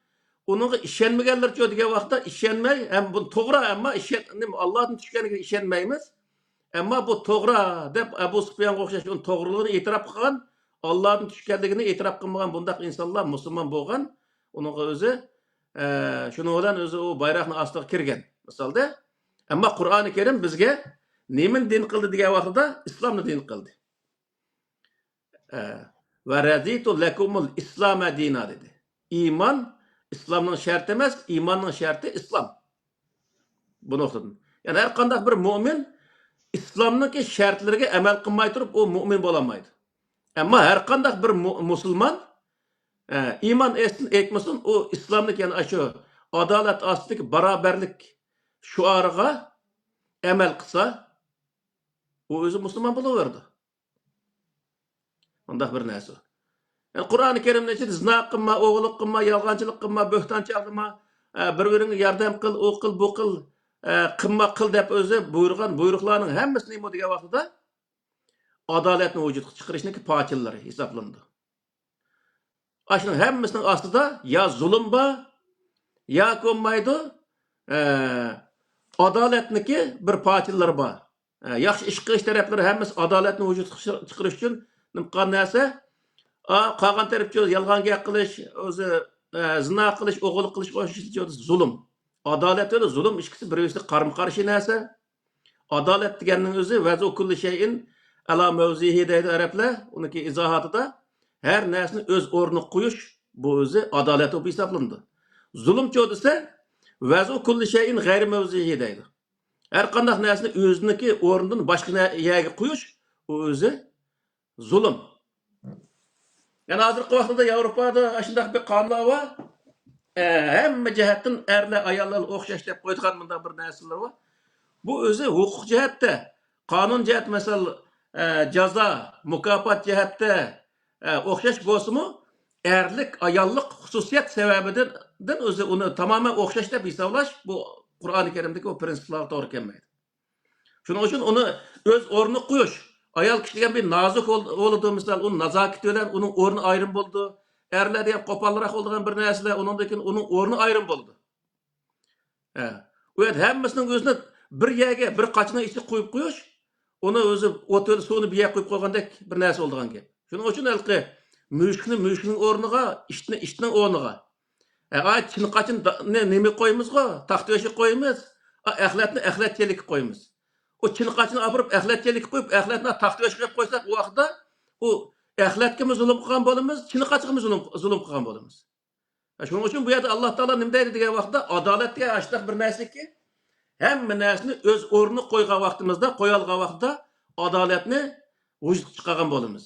onun işenmegenler çoğu degan vaqtda işenmey hem bu to'g'ri ama Allah'ın düşkeniga işenmeymiz. Ama bu to'g'ri deb Abu Sufyonga o'xshash uni to'g'riligini e'tirof qilgan, Allohning tushganligini e'tirof qilmagan bundaq insonlar musulmon bo'lgan, uning o'zi shuning bilan o'zi u bayroqning ostiga kirgan. Misolda, ammo Qur'oni Karim bizga nimani din qildi degan vaqtda islomni din qildi. Va raditu lakumul islom dina dedi. Iymon islomning sharti emas, iymonning sharti islom. Buni o'qidim. Ya'ni har qanday bir mu'min İslam'daki şartlarına emel kılmay turup o mümin olamaydı. Ama her kandak bir Müslüman iman etmesin o İslam'daki yani şu adalet aslındaki beraberlik şuarına emel kılsa O özü Müslüman buluverdi. Ondak bir narsa. Yani Kur'an-ı Kerim'de içinde zina kılma, oğulluk kılma, yalgancılık kılma, böhtançılık kılma, bir-birine yardım kıl, o kıl, bu kıl, kılma kıl dep özü buyurgan buyruklarının hemmesini nima degan vaqtida adaletni vujudga chiqarishniki pochillari hisoblanadi. Aşının hemmesinin aslida ya zulüm var, ya ko'nmaydi, adaletniki bir pochillari bor. Yaxshi ish qilish taraflari hammasi adolatni vujudga chiqarish uchun nima qilgan narsa? Qolgan tarafchi yolg'on gap qilish, o'zi zina qilish, o'g'irlik qilish qo'shish zulm. Adolat va zulm ikkisi bir-biriga qarama-qarshi narsa. Adolat deganning o'zi vazu kulli shay'in ala mavzihi deydi arablar. Uniki izohatida her narsani o'z o'rniga qo'yish bu o'zi adolat deb hisoblanadi. Zulmchi desa vazu kulli shay'in g'ayri mavzihi deydi. Her qanday narsani o'ziniki o'rnidan boshqa yerga qo'yish u o'zi zulm. Yani hozirgi vaqtda Yevropada shunday bir qonunlar bor. Hamma jihatdan erlar ayollar o'xshash deb qo'ygan bunday bir narsalar bor. Bu o'zi huquq jihatda, qonun jihat masal jazo, mukofot jihatda o'xshash bo'lsa-mu, erlik, ayollik xususiyat sababidan o'zi uni tamoman o'xshash deb hisoblash bu Qur'oni Karimdagi o prinsiplarga to'g'ri kelmaydi. Shuning uchun uni o'z o'rniga qo'yish. Ayol kishi degan bir nozik bo'ldi, misol, uni nazokati bilan uning o'rni ayrim bo'ldi. Erlar degan qo'polroq bo'lgan bir narsalar, undan keyin uning o'rni ayrim bo'ldi. U hammasining o'zini bir yerga, bir qachini ichiga qo'yib qo'yish, uni o'zi o'tol suvni bir yerga qo'yib qo'ygandek bir narsa bo'lgan gap. Shuning uchun alqi mushukning o'rniga, ishning o'rniga. Chin qachin nima qo'yimizga, taxtyoshi qo'yimiz, axlatchilik qo'yimiz. O chin qachini olib axlatchilik qo'yib, axlatni taxtyoshga qo'ysak, u vaqtda u axlatga zulm qilgan bo'lamiz, chin qachga zulm qilgan bo'lamiz. Shuning uchun bu yerda Alloh taolo nima deydi degan vaqtda adolatga ashtaq bir narsaki, hamma narsani o'z o'rniga qo'ygan vaqtimizda, qo'yilgan vaqtda adolatni vujudga chiqargan bo'lamiz.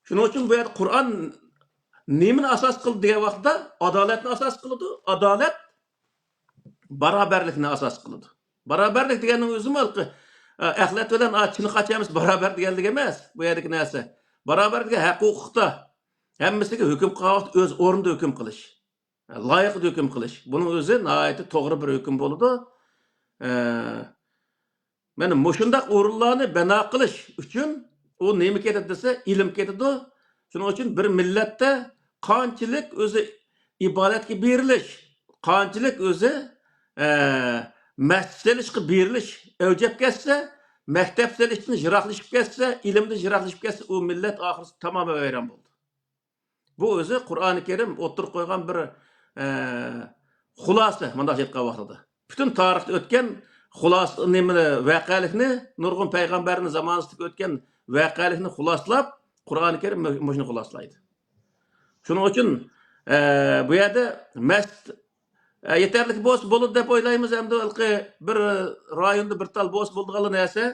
Shuning uchun bu yerda Qur'on nimani asos qildi degan vaqtda adolatni asos qildi. Adolat barobarlikni asos qildi. Barobarlik deganning o'zi malqi axlat bilan chini qachamiz barobar deganlik emas. Bu yerdagi narsa. Barobarlikka haq-huquqda hammasiga hukm qilib o'z o'rnida hukm qilish. Loyiqli hukm qilish. Buning o'zi nihoyatda to'g'ri bir hukm bo'ladi. Mana mushundaq o'rinlarni bino qilish uchun u nima ketadi desa, ilm ketadi. Shuning uchun bir millatda qanchalik o'zi ibodatga berilish, qanchalik o'zi masjid selishga berilish o'jab ketsa, maktab selishdan jiroqlashib ketsa, ilmdan jiroqlashib ketsa, u millat oxirida tamoman vayron bo'ldi. Bu o'zi Qur'oni Karim o'tirib qo'ygan bir xulosa, bunday aytgan vaqtida. Butun tarixda o'tgan xulosa voqealikni, nurg'un payg'ambarning zamonasida o'tgan voqealikni xuloslab, Qur'oni Karim shuni xulosalaydi. Shuning uchun bu yerda masjid yeterli bo'ldi deb o'ylaymiz. Endi bir rayonda bir tal bo's bo'ldigan narsa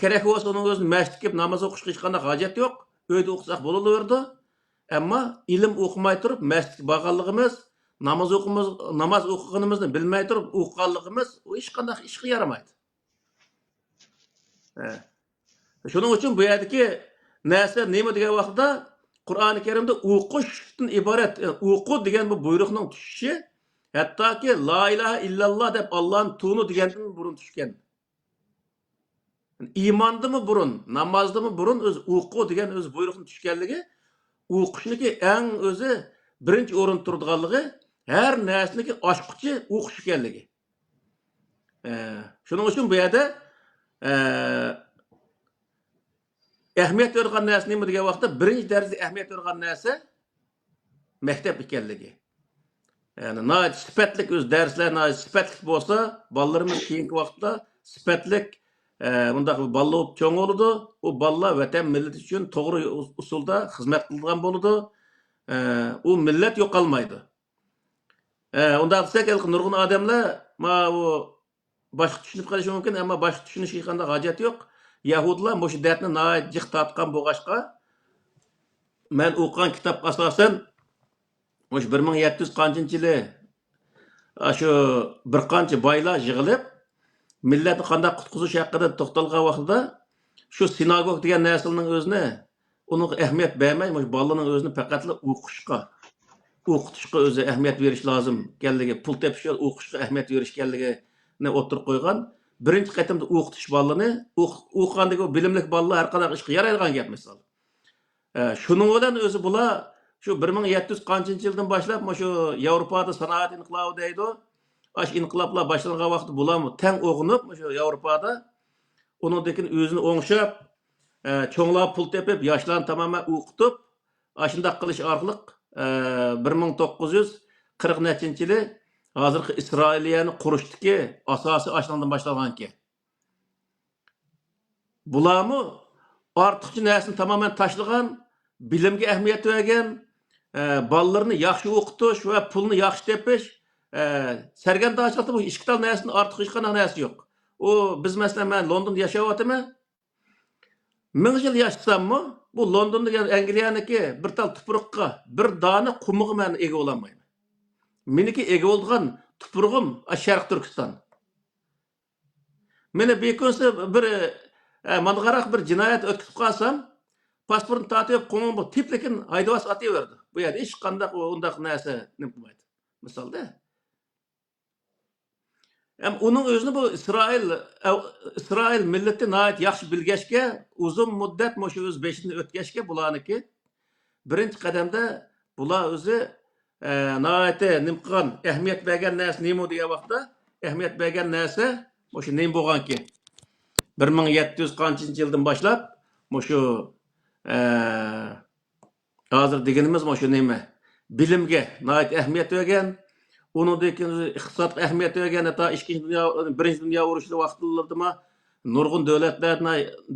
kerak bo'lsa uning o'zini masjidga kelib namoz o'qishga hech qanday hojat yo'q. Uyda o'qisak bo'laverdi. Ammo ilm o'qimay turib masjidga borganligimiz, namoz o'qiganimizni bilmay turib o'qiganligimiz hech qanday ishga yaramaydi. Shuning uchun bu yerdagi narsa nima degan vaqtda Qur'oni Karimda o'qishdan iborat, o'qu degan bu buyruqning tushishi hattoki la ilaha illalloh deb Allohning tuni degandan burun tushgan. İmandimi burun, namozdimi burun o'z o'qu degan o'z buyruqning tushganligi, o'qishniki eng o'zi birinchi o'rin turadiganligi, har narsaniki ochquchi o'qish ekanligi. Shuning uchun bu yerda ahamiyat bergan narsa nima degan vaqtda birinchi darajada ahamiyat bergan narsa maktab ekanligi. Yani sifatlik o'z darslar sifatlik bo'lsa, bolalarimiz keyingi vaqtda sifatlik bundaq balla cho'ng bo'ladi. U balla vatan millat uchun to'g'ri usulda xizmat qilgan bo'ladi. U millat yo'qolmaydi. Unda desak, nurg'un odamlar u boshqa tushunib qolishi mumkin, ammo boshqa tushunishga qanday hojat yo'q. Yahudlar mush dardni nihoyat jiq tortgan bo'lg'achqa, men o'qigan kitob asosan mush 1700 qanchinchi yili shu bir qancha boylar yig'ilib, millatni qanday qutqizish haqida to'xtalgan vaqtida shu sinagog degan narsaning o'zini uning ahamiyat bermay, bolaning o'zini faqatla o'qitishga o'zi ahamiyat berish lozim ekanligi, pul tepishga o'qishga ahamiyat berish ekanligini o'tirib qo'ygan. Birinchi qatimda o'qitish bolani, o'qigandagi bilimli bolalar har qanday ishga yaraydigan gap misol. Shuning bilan o'zi bular shu 1700 qanchinchi yildan boshlab shu Yevropada sanoat inqilobi deydi. Aş inqiloblar boshlangan vaqt bular tang o'g'inib shu Yevropada uningdan o'zini o'ngshab, cho'nglar pul tepib, yoshlarni tamoman o'qitib, shunday qilish orqali 1940 yili hozirgi Isroiliyani qurishdagi asosi ashundan boshlangan ekan. Bularmi ortiqcha narsani tamoman tashlagan, bilimga ahamiyat bergan, bolalarni yaxshi o'qitish va pulni yaxshi tepish, sargardonchilikda bu ikki tal narsani ortiq hech qanday narsa yo'q. O biz masalan men Londonda yashayapman. 1000 yil yashasammi, bu Londonda Angliyaniki bir tal tuproqqa, bir dona qumiga men ega ololmayman. Meniki ega bo'lgan tuprog'im Sharq Turkiston. Meni bekonsa bir manqaraq bir jinoyat o'tkazib qolsam, pasportni tatib qo'yib bu tiplikin haydavas ataverdi. Bu yerda hech qanday undaq narsa nima qilmaydi. Misolda onun özünü bu İsrail milleti nayet yaxşı bilgeçke uzun müddet şu öz beşini ötgeçke bulaniki birinci kademde bula özü nayete nimqan ehmiyet bergen nesi nimo diye vaqtda ehmiyet bergen nesi şu nim boğan ki 1700 kanchinchi yıldan başlap şu hazır degenimiz şu nime bilimge nayet ehmiyet bergen Onundaki iqtisodga ahamiyat bergan ta birinchi dunyo urushi vaqtlarida nurg'un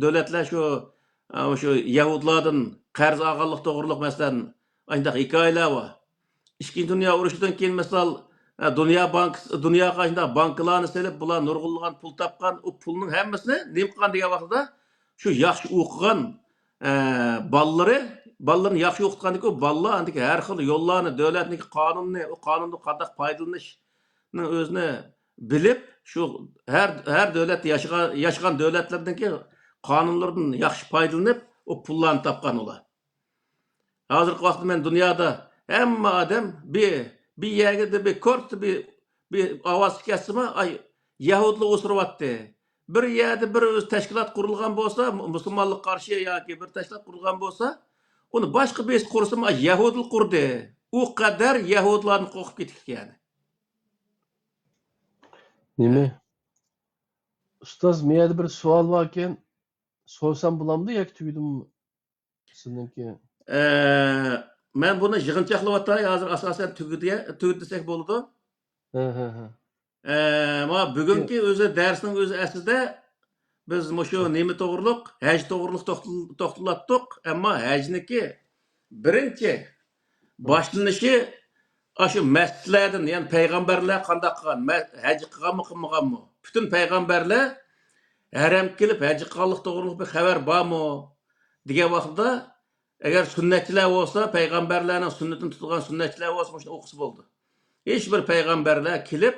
davlatlar shu yahudlardan qarz olganlik to'g'riliq masalan ayndaq hikoyalar bor. Ikkinchi dunyo urushidan keyin misol dunyo qanday bankalarni selib bular nurg'unlagan pul topgan, u pulning hammasini nima qilgan degan vaqtda shu yaxshi o'qigan bolalarni yaxshi o'qitgandiki bolalar andiki har xil yo'llarni davlatniki qonunni u qonunni qanday foydalanishni o'zini bilib shu har davlat yashagan davlatlardagi qonunlardan yaxshi foydalanib u pullarni topgan ular. Hozirgi vaqtda men dunyoda hamma odam bir yerga bir kort bir ovoz kesimi ay yahudlar o'siryapti. Bir yerde bir öz tashkilot qurilgan bo'lsa, musulmonlik qarshi yoki bir tashkilot qurilgan bo'lsa, uni boshqa bir qursa yahudlar qurdi. U qadar yahudlarni qo'qib ketgan. Nima? Ustoz, menda bir savol bor ekan, so'rasam bo'lamdi yoki tugadimmi? Sizniki. Men buni yig'inchoqlayapman, hozir asosan tugdi desak bo'ladi. Ha. Ama bugünkü özü dersinin özü aslida biz şu nemi to'g'riliq, haj to'g'riliq to'xtalatdik, ammo hajniki birinchi boshlanishi shu masjidlardan, ya'ni payg'ambarlar qanday qilgan, haj qilganmi, qilmaganmi? Butun payg'ambarlar haram kelib haj qilganlik to'g'riliq bir xabar bormi degan vaqtda agar sunnatchilar bo'lsa, payg'ambarlarning sunnatini tutgan sunnatchilar bo'lsa, shuni o'qisa bo'ldi. Hech bir payg'ambarlar kelib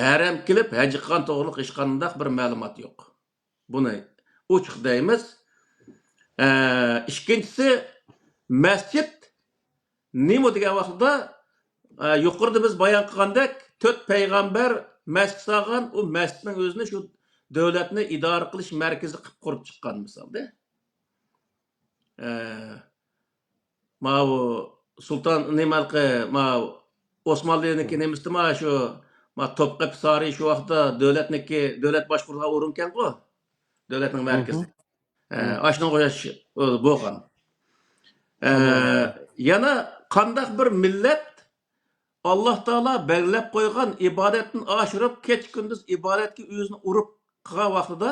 haram kilip hacı qilgan to'g'riliq hech qanday bir ma'lumot yo'q. Buni ochiq deymiz. Ikkinchisi masjid nima degan vaqtda yuqorida biz bayon qilgandek 4 payg'ambar masjid solgan, u masjidning o'zini shu davlatni idora qilish markazi qilib qurib chiqqan misolda. Bu sulton nimalqi Osmonliyniki nemisdimi shu Topqap Sari şu vaqtda davlat boshqargan o'rin ekan-ku. Davlatning markazi. Ashunga o'xshash bo'lgan. Yana qandaq bir millat Alloh taolo belgilab qo'ygan ibodatni oshirib, kech kunduz ibodatga o'zini urib qilgan vaqtida,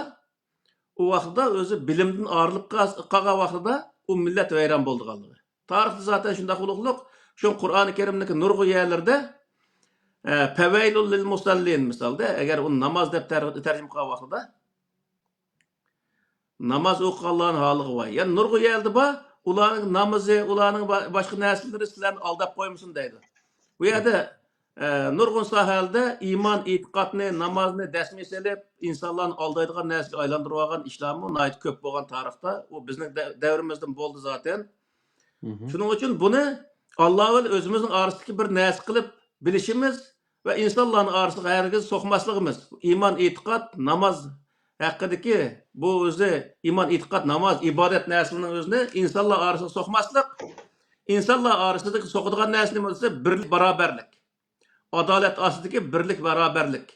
u vaqtda o'zi bilimdan ayrilib qolgan vaqtida u millat vayron bo'lganligi. Tarixda zaten shunday ulug'liq, shu Qur'oni Karimdagi nurg'u yerlarda Feveylul lil musallin misalda agar u namoz deb tarjima qilgan vaqtida namoz o'qiganlarning holiga voy. Ya'ni nurg'u yerda bor, ularning namozi, ularning boshqa narsalari sizlarni aldab qo'ymasin deydi. Bu yerda nurg'un sohalarda iymon, e'tiqodni, namozni dasmiy selib, insonlarni aldaydigan narsaga aylantirib olgan ishlarmi nihoyat ko'p bo'lgan tarixda. U bizning davrimizdan bo'ldi zaten. Shuning uchun buni Alloh va o'zimizning orasidagi bir narsa qilib bilishimiz va insonlarning orasiga hargiz so'qmasligimiz. Iymon, e'tiqod, namoz haqidagi bu o'zi iymon, e'tiqod, namoz, ibodat narsalarning o'zini insonlar orasiga so'qmaslik, insonlar orasidagi so'qadigan narsa nima bo'lsa, birlik, barobarlik. Adalet ostidagi birlik, barobarlik.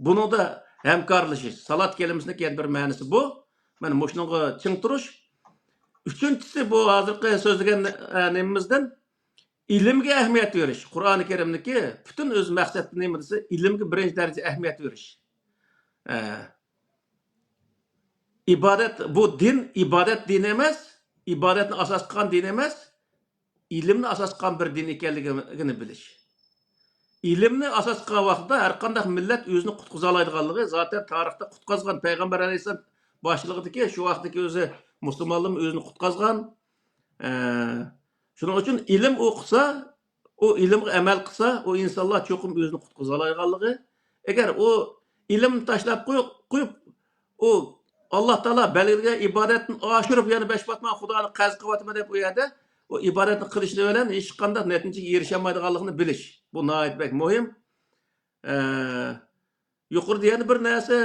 Buni da hamkorlashish. Salat kelimasining yana bir ma'nosi bu. Mana shunga ching turish. Üçüncüsü bu hozirgi so'zlagan nimamizdan ilmga ahamiyat verish. Qur'oni Karimdagi butun o'z maqsadi nima desa, ilmga birinchi darajada ahamiyat verish. İbadet, bu din ibadet dini emas, ibadatni asos qilgan din emas, ilmni asos qilgan bir din ekanligini bilish. İlimni asos qilgan vaqtda har qanday millat o'zini qutqiza oladiganligi zaten tarixda qutqazgan payg'ambar alayhisalom boshlig'idagi shu vaqtdagi o'zi musulmonlar o'zini qutqazgan. Shuning uchun ilm o'qisa, o ilmga amal qilsa, o insonlar cho'qim o'zini qutqiza oladiganligi. Agar o ilmni tashlab qo'yib, o Alloh taolo belgilagan ibodatni oshirib, yana besh batman Xudoni qarz qilyapman deb u yerda o ibodatni qilishni bilan hech qanday natijaga erisha olmaydiganligini bilish. Bu nihoyat muhim. Yuqorida yana bir narsa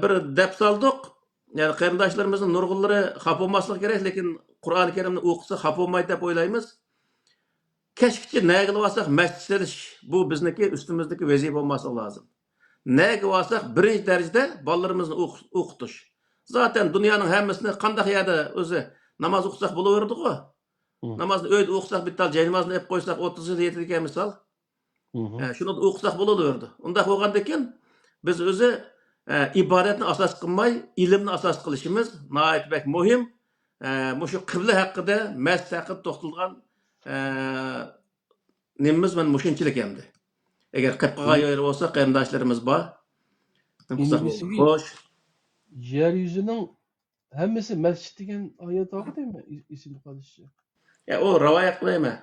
bir deb soldik. Yani qarindoshlarimizni nurg'unlari xafa bo'lmasligi kerak, lekin Qur'oni Karimni o'qisa xafa bo'lmaydi deb o'ylaymiz. Kechgacha nega olsak masjid silish, bu bizniki ustimizdagi vazifa bo'lmasa lozim. Nega olsak birinchi darajada bolalarimizni o'qitish. Zaten dunyoning hammasini qanday yerda o'zi namoz o'qisak bo'laverdi-ku. Namozni uyda o'qisak bittal jaynamozni olib qo'ysak 30 yil yetadigan misol. Shuni o'qisak bo'laverdi. Unda bo'lgandan keyin biz o'zi ibodatni asos qilmay, ilmni asos qilishimiz nihoyat muhim. Shu qibla haqida, masjid haqida to'xtalgan nimamiz men mushunchalik endi. Agar qilib qolgan yo'l bo'lsa, qarindoshlarimiz bor. Xo'sh. Yeryüzünün hemmesi mescid degan oyat var değil mi? İsimli qolishi. Ya o rivoyat qilayman.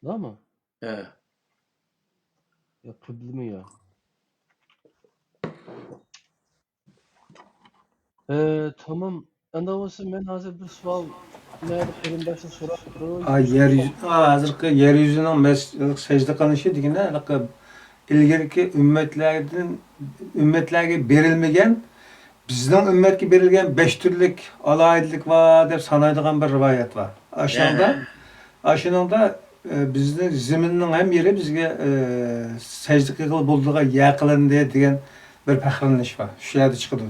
Nima? Ha. Ya qiblimi ya? Tamam. Anda olsa men hozir bir savol qarindoshdan so'rab turaman. Hozirgi yeryüzünün secde qilishi degani ilgirki ümmetlerge berilmegen, bizden ümmetke berilgen 5 türlük alayidlik var deb sanaydigan bir rivayet var. Aşınında bizning ziminning ham yeri bizga secde qilib bo'ldiga yaqilindi degan bir faxrlanish var. Shu yerda chiqadi.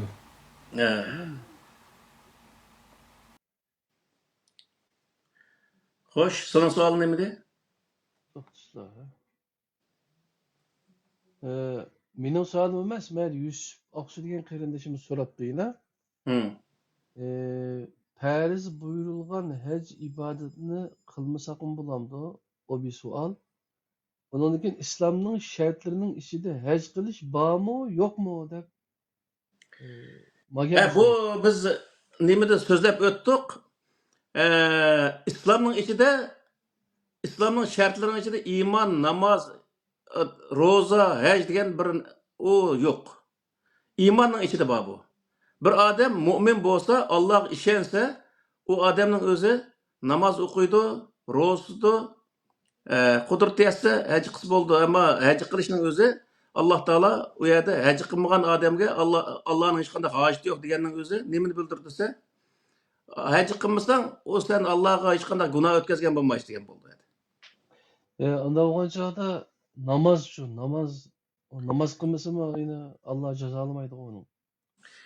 Xo'sh, sening savoling nima edi? Mening savolim emas, men Yusuf Oqsu degan qarindoshimiz so'rabdi yana. Fariz buyurilgan hac ibodatini qilmasaqim bo'lamdi? O bir savol. Ondan keyin islomning shartlarining ichida hac qilish bormi, yo'qmi deb. Bu biz nimada so'zlab o'tdik. İslamның içinde, İslamның şartlarının içinde iman, namaz, roza, hac degan bir o yok. İmanның içinde var bu. Bir adam mümin bolsa, Allah'a işense, o adamның özü namaz okuydu, rozasıydı, kudret etse hac kısmı oldu ama hac kılışının özü Allah Teala o yerde hac kılmagan adamga Allah'ın hiç qanday haceti yok deganning özü nimani bildirdiyse hac qilmasang, o sen Allah'a hech qanday gunoh o'tkazgan bo'lmaysiz degan bo'ldi. Unda bo'lgan chog'da namaz qilmasami yine Allah jazolamaydi onu.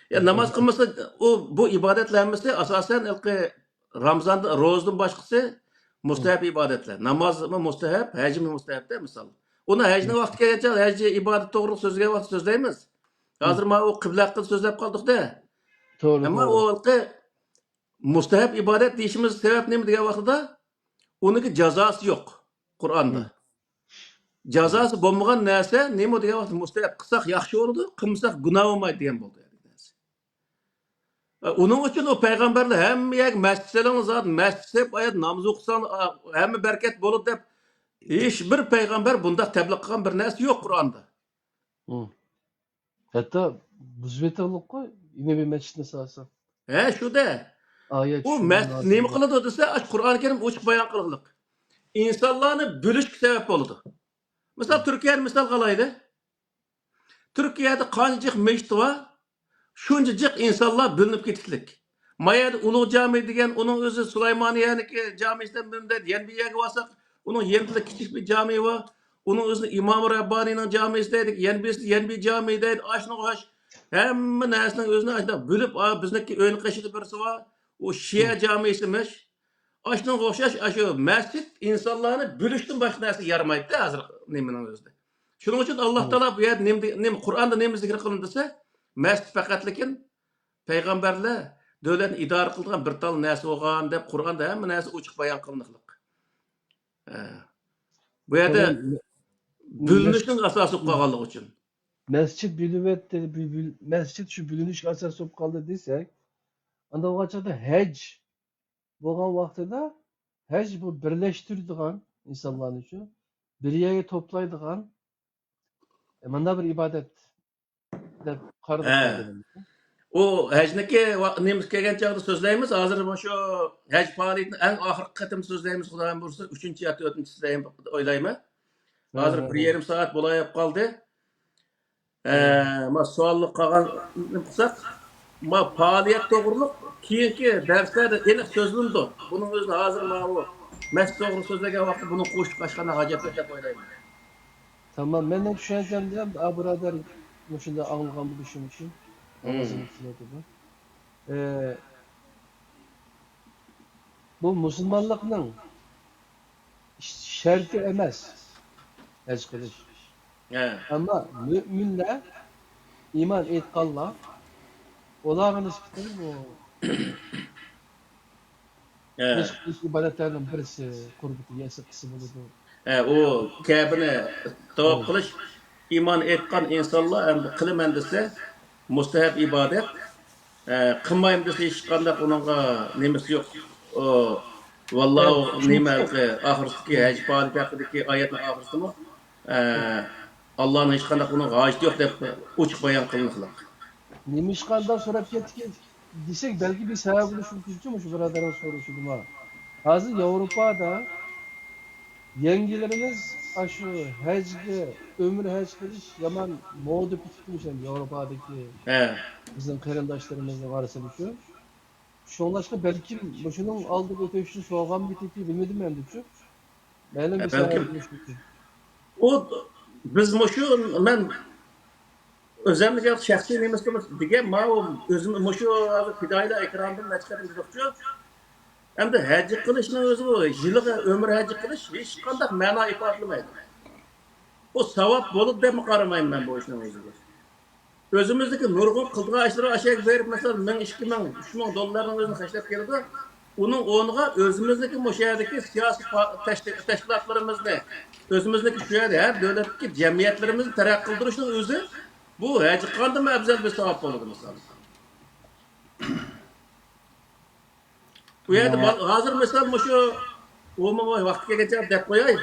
Ya namaz qilmasa bu ibodatlarimiz asosan Ramazonda ro'zadan boshqasi mustahab ibodatlar. Namozmi mustahab, hajmi mustahab-da misol. Uni hajning vaqti kelgancha haj ibodat to'g'ri so'zga vaqt so'zlaymiz. Hozir men o qibla haqida so'zlab qoldik-da. To'g'ri. Ammo o mustahab ibodat deyishimiz sebep nima degan vaqtida uniki jazosi yo'q Qur'onda. Jazosi bo'lmagan narsa nima degan vaqt mustahab qilsak yaxshi bo'ladi, qilmasak gunoh bo'lmaydi degan bo'ldi. Onun için o peygamberler hem yak mescidenin zaten mescid hep ayet namaz okusan hem bereket bulup dep Hiç bir peygamber bunda tebliğ kılgan bir narsa yok Kur'an'da. Hı. Hatta buzvetalik koy yine bir mescidine sağsa. He şu de. Ayet O şu mescid nemi nazırlar. kılıdı dese Kur'an-ı Kerim uçuk bayan kılılık. İnsanlarını bölüşük sebep oldu. Mesela Türkiye'nin misal kalaydı. Türkiye'de kancık meşti var. Şuncacık insanlar bölünüp gittik. Mayada Ulu Cami degen onun özü Süleymaniye'nin camisinden birinde yen bir yeri varsak onun yerinde küçük bir cami var. Onun özü İmam-ı Rabbani'nin camisindeydik. Yen bir camideydik. Aşına koş. Hemme nesinin özüne aşına bölüp bizdeki ön kaşıdı birisi var. O Şia camisiymiş. Aşına koşaş aşı mescid insanlarını bölüştün başka neresi yaramaydı da hazır neminin özünde. Şunun için Allah Teala bu yer Kur'an'da nemi zikir kılın dese mescid fakat lekin Peygamberler devletni idare kıldıgan bir tal näse bolgan dep Kur'anda hemme näse uçuk bayan kılınıklık. Bu Tamam. yerde bölünüşün asası kalganlık için. Mescid bülüvet mescid şu bülünüş asas olup kaldı desek, anda o açıda hac bolgan vaqtida hac bu birleştirdigan insanlar için bir yere toplaydigan manda bir ibadet dep qaradık He. dedim. O hecniki nemiz kelgen çağda sözleyimiz. Hazır şu hec faaliyetini en ahırkı katım sözleyimiz Xudoyim bursa 3-nji ya 4-nji sözleyim oylayma. Hazır bir yarım saat bolayıp kaldı. Ma suallık kalgan kılsak ma faaliyet doğruluk kiyinki derslerde eniq sözlündü. Bunun özünü hazır ma bu. Mescid doğru sözlegen vaqtı bunu qo'shib qaçqana hajat yo'q deb o'ylayman. Tamam, men de düşüneceğim diyem, burader şunda anılgan bu düşün için. Namazını kılıyordu bu. Bu Müslümanlıkның şerti emas, hac qilish. He. Ama müminler iman etqanlar, ularga nisbatan bu He. hac qilish ibadetlerinin birisi, qurbati yasi qismi bo'ladi. O Kabe'ni tavaf kılış iman etkan insanlar hem kılımen dese mustahab ibadet. Kılmayım dese hiç kandak onunla nemesi yok. O vallahi nimelki ahiristeki hac faaliyeti hakkındaki ayetin ahirisi mı? Allah'ın hiç kandak onun hacı yok dep uçuk bayan kılınıklık. Nemişkandan so'rab ketdik desek belki bir sebep bo'lishi mumkin şu birodarning so'rashidim ha. Hozir Yevropada yangilarimiz şu hajga, ömür haj qilish yomon moda tutmuş ham Yevropadagi He. bizning qarindoshlarimizni varsa shu. Şonlaşqa belki şunun aldık öteşini soğan bitiki bilmedim ben de şu. Benim bir sebep Belki bo'lishi mumkin. o biz şu ben özellikle şahsi nemesimiz diye ma özüm şu fidayla ekrandan çıkardım doktor. Hem de hac kılışının özü bu. Yıllık ömür hac kılış hiç kandak mana ifadelamaydı. O savap bolup dep qaramayım ben bu işin özüne. Özümüzdeki nurgun kıldığı aşırı aşağı verip mesela 1000, 2000, 3000 dolarların özünü haşlap geldi. Onun onuğa özümüzdeki müşahedeki siyasi teşkilatlarımızı, özümüzdeki şu yerde her devletteki cemiyetlerimizi terakki kıldırışının özü bu hac kandı mı ebzel bir savap oldu mesela. Bu yerde hazır mesela şu o vakti geçer dep koyayım.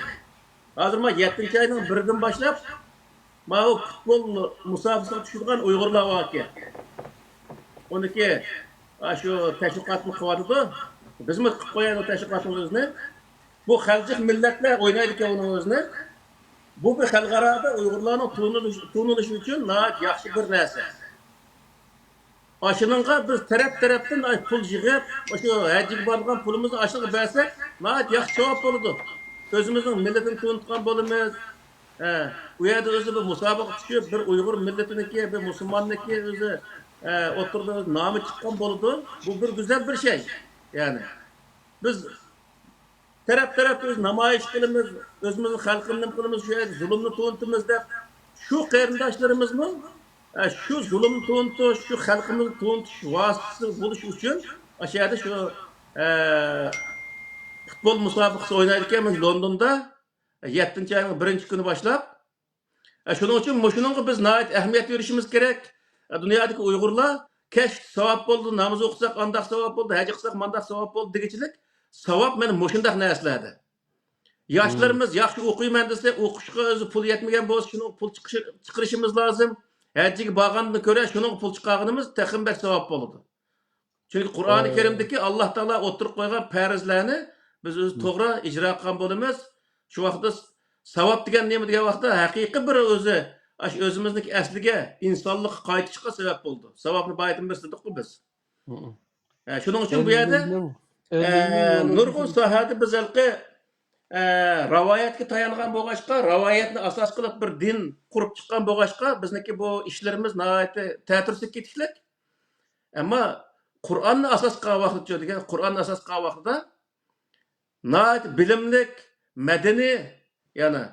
Hazır ma 7. ayının 1'den başlap ma o futbol musabakasına düşürgen Uygurlar var ki. 12 şu teşvikatını kıvadıdı. Biz mi koyan o teşvikatın özüne? Bu halcık milletler oynaydı ki onun özüne. Bu bir halgarada Uygurların tuğunuluşu için naat yaxşı bir neyse. Aşınınca biz taraftan pul yığıp, şu hacık bargan pulumuzu aşığı versek, naat yaxşı cevap olurdu. Özümüzün milletini tuğunutkan bolumuz. Bu yerde özü bir musabaka düşüyor, bir Uygur milletindeki, bir Müslümanlıki özü oturduğu namı çıkan boludu. Bu bir güzel bir şey. Yani biz taraf öz namayiş kılımız, özümüzün halkının kılımız, şu yerde zulümlü tuğuntumuz da şu kıyırdaşlarımız mı? Şu zulüm tuğuntu, şu halkımızın tuğuntuş vasıtası buluş için aşağıda şu futbol musabakası oynarken London'da 7. ayın 1. günü başlap şunun için şunun biz nait ehemmiyet verişimiz gerek. Dünyadaki Uygurlar keş savap oldu, namaz okusak andak savap oldu, hac kılsak mandak savap oldu degiçilik savap meni moşundak näslerdi. Yoshlarimiz yaxshi o'qiyman desa, o'qishga o'zi pul yetmagan bo'lsa, shuni pul chiqarishimiz lozim. Hajjiga borgandan ko'ra shuni pul chiqarganimiz texmbek savob bo'ladi. Chunki Qur'oni Karimdagi Alloh taolo o'tirib qo'ygan farzlarni biz o'zi to'g'ri ijro qilgan bo'lamiz. Shu vaqtda savob degan nima degan vaqtda haqiqiy bir o'zi o'zimizniki asliga insonlikqa qaytishga sabab bo'ldi. Savobni baytim birsidik biz. Shuning uchun bu yerda nurg'un sohada biz ravoyatga tayangan bo'lg'achqa, ravoyatni asos qilib bir din qurib chiqqan bo'lg'achqa, bizniki bu ishlarimiz nihoyatda ta'tirsib ketishlik. Ammo Qur'onni asos qilgan vaqtda degan, Qur'onni asos qilgan vaqtida nihoyat bilimlik, madaniy, ya'ni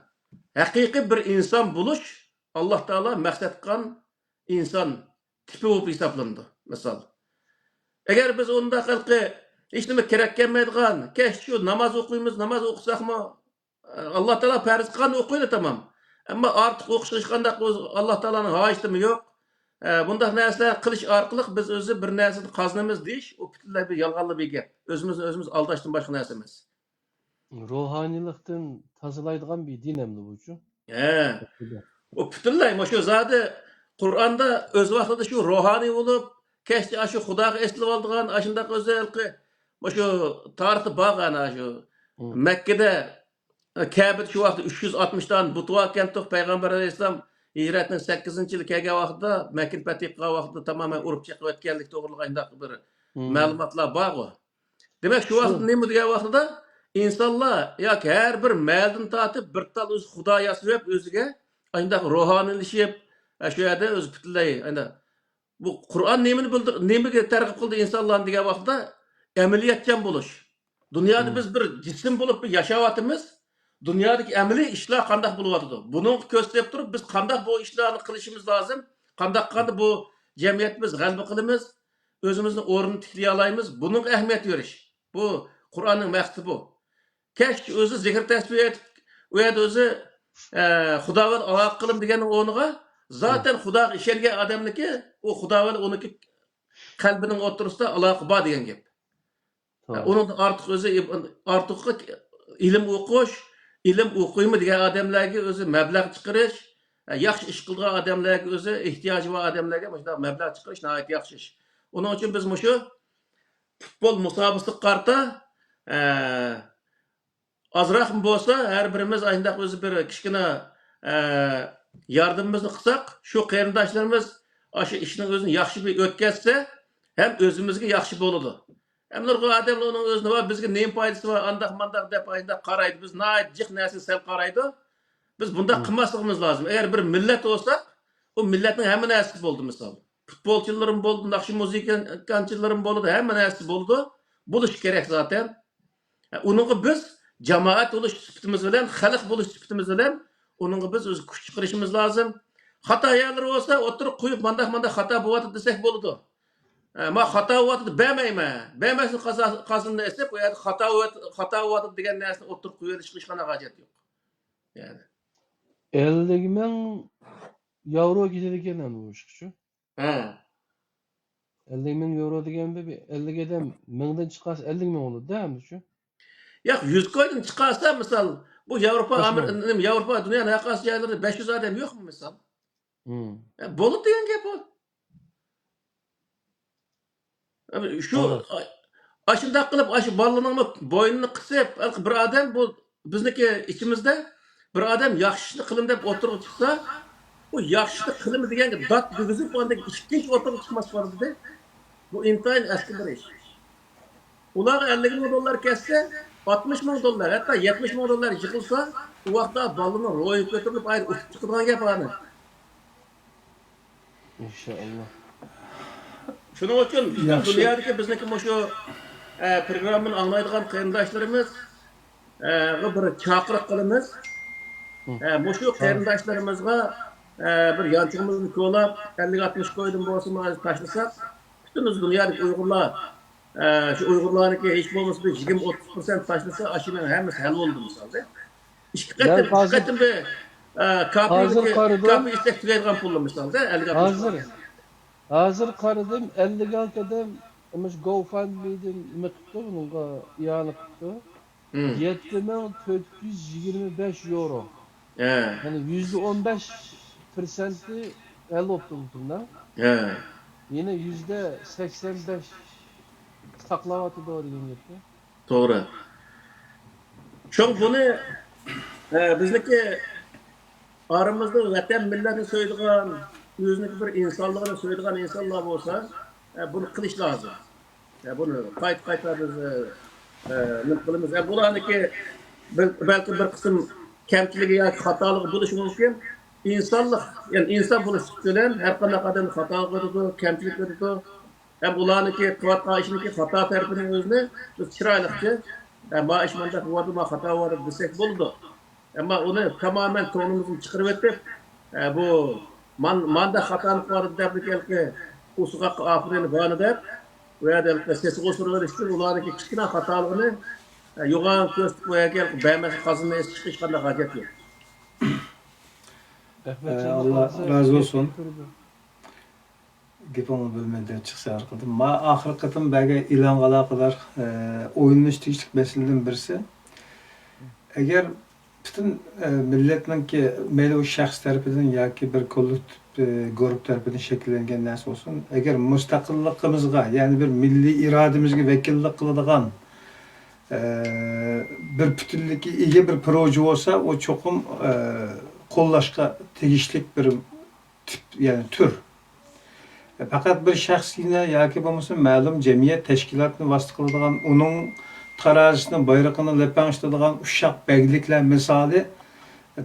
haqiqiy bir inson bo'lish Alloh taolo maqsad qilgan inson tipi bo'lib hisoblandi. Misol, agar biz unda xalqi hech nima kerak kelmaydigan, shu namoz o'qiymiz, namoz o'qisaqmi, Alloh taolo farz qilgan o'qiydi tamom. Ammo ortiq o'qish hech qanday Alloh taoloning hojatimi yo'q. Bunday narsalar qilish orqali biz o'zi bir narsani qozonamiz deyish, u butunlay bir yolg'onli bir gap. O'zimiz aldashdan boshqa narsa emas. Ruhanilikdan tozalaydigan bir din hamda bu-chu. O butunlay shu zodi Qur'onda o'z vaqtida shu ruhoniy bo'lib, kechdi shu Xudoga eslab oldigan, shunday o'zalqi shu tarixda bor ana shu Makkada Ka'ba shu vaqtda 360 dan butva keldi payg'ambar alayhisalom hijratning 8-yili kelgan vaqtida Makka fath qilgan vaqtida tamoman urib chiqib o'tganlik to'g'riliq shunday bir ma'lumotlar bor. Demak shu vaqtda nima degan vaqtida insonlar yoki har bir ma'ldan tortib bir tal o'z Xudo yasab o'ziga shunday ruhoniylashib shu yerda o'z butunlay bu Qur'on nimaga targ'ib qildi insonlarni degan vaqtda amaliyatchan bo'lish. Dunyoda biz bir jism bo'lib yashayotimiz. Dunyodagi amaliy ishlar qanday bo'lyapti? Buni ko'rsatib turib biz qanday bu ishlarni qilishimiz lozim? Qanday bu jamiyatimiz g'alaba qilamiz? O'zimizni o'rnini tiklay olamiz? Buning ahamiyati verish. Bu Qur'onning maqsadi bu. Kesh o'zi zikr tasbih etib, u yerda o'zi Xudo bilan aloqa qilim deganning o'rniga zaten Xudoga ishongan odamniki, u Xudo bilan uniki qalbining o'rtasida aloqa bor degan gap. Uning ortiqqa ilm o'qish, ilm o'qiymi degan odamlarga o'zi mablag' chiqarish, yaxshi ish qilgan odamlarga o'zi ehtiyoji bor odamlarga shunday mablag' chiqarish nihoyat yaxshi ish. Uning uchun biz shu futbol musobaqasiga qarta azroq bo'lsa, har birimiz ayndaq o'zi bir kichkina yordamimizni qilsak, shu qarindoshlarimiz shu ishning o'zini yaxshi o'tkazsa, ham o'zimizga yaxshi bo'ladi. Hem nurg'un odamlar uning o'zini va bizga nima foydasi bor, andaq deb qaraydi. Biz nihoyat jiq narsa sal qaraydi. Biz bunday qilmasligimiz lozim. Agar bir millat bo'lsak, u millatning hamma narsasi bo'ldi misol. Futbolchilarim bo'ldi, naqshi musiqachilarim bo'ldi, hamma narsasi bo'ldi. Bo'lish kerak zaten. Uningga biz jamoat bo'lish sifatimiz bilan, xalq bo'lish sifatimiz bilan uningga biz o'z kuch chiqarishimiz lozim. Xato yerlar bo'lsa, o'tirib qo'yib, mandaq xato bo'lyapti desak bo'ladi. Ma xato bo'lyapti demayman. Bemasini qazonni esib, u yerda xato bo'lyapti degan narsani o'tirib qo'yib hech qanday hojat yo'q. Yani 50 ming yevro ketadigan ham bu ishchi. 50 ming yevro deganda 50 odam 1000 dan chiqarsa 50 ming bo'ladi-da hamda-chu. Yo'q, 100 koydin chiqarsa misol bu Yevropa dunyoning haqqasi joylarida 500 odam yo'qmi misol? Bo'ladi degan gap bu. Shu ashunda qilib shu bolalarning bo'ynini qisib bir odam bu bizniki ichimizda bir odam yaxshini qilim deb o'tirib chiqsa, bu yaxshini qilim deganga dot degizib o'ndek ikkinchi o'tirib chiqmas bordi. Bu intayin eski bir ish. Ular 50 ming dollar kesse 60 ming dollar, hatta 70 ming dollar yig'ilsa, u vaqtda bolaning ro'yi ko'tarilib ayr o'tib chiqadigan gap ani. İnşallah. Shuning uchun dunyodagi bizniki shu programmani anglaydigan qarindoshlarimiz bir chaqiriq qilamiz. Shu qarindoshlarimizga bir yanchig'imizni ko'lab 50-60 koydin bo'lsa tashlasak, butun dunyodagi Uyg'urlar shu Uyg'urlarniki hech bo'lmasa 20-30% tashlasa, ashining hammasi hal bo'ldi misolda. Ikki qatim bir kapi istek tugaydigan pullar misolda 50-60. Hazır qaradım 56 adam imiş GoFundMe'den nima qildi, bunga iyona qildi. 7425 euro. Yani %15% el optu bundan. Yine %85 saklavatı doğru gitti. Doğru. Çok bunu bizdeki aramızda vatan milletini söylediğin, özünü bir insanlığını söylediğin insanlar olsa bunu kılış lazım. Bunu kayıt biz nıkkılımız. Bulanıki belki bir kısım kemçiligi ya hatalığı buluş mümkün. İnsanlık, yani insan buluş bilen her kadar hata kırdı, kemçilik kırdı. Bulanıki kıvatqa işiniki hata tarafının özünü biz çıraylıkça maaş mandak vardı, hata vardı desek buldu. Ama onu tamamen tonumuzun çıkarıp etip bu manda hatanlık vardı derdik ki usuğa afirini bağını der veya da sesi osuruyor işte ulardaki kiçkine hatalığını yoğan köstük veya gel beğenmesi kazınmaya çıkışkanda hacet yok. Allah razı olsun. Geponu bölmede çıksa arkadım. Ma ahir kıtım belki ilan alakalar oyunlaştıkçılık meseleden birisi. Eğer bütün milletinin ki meyli o şahs tarafından ya ki bir kolektif grup tarafından şekillengen nasıl olsun. Eğer müstakillığımızga yani bir milli irademizge vekillik kıladığan bir bütünlükki iyi bir proje olsa o çokum kollaşka tegişlik bir tip yani tür. Fakat bir şahs yine ya ki olmasın ma'lum cemiyet teşkilatını vasıta kıladığan onun tarazisini bayrağını lepanıştırdıgan uşak belgilikler misali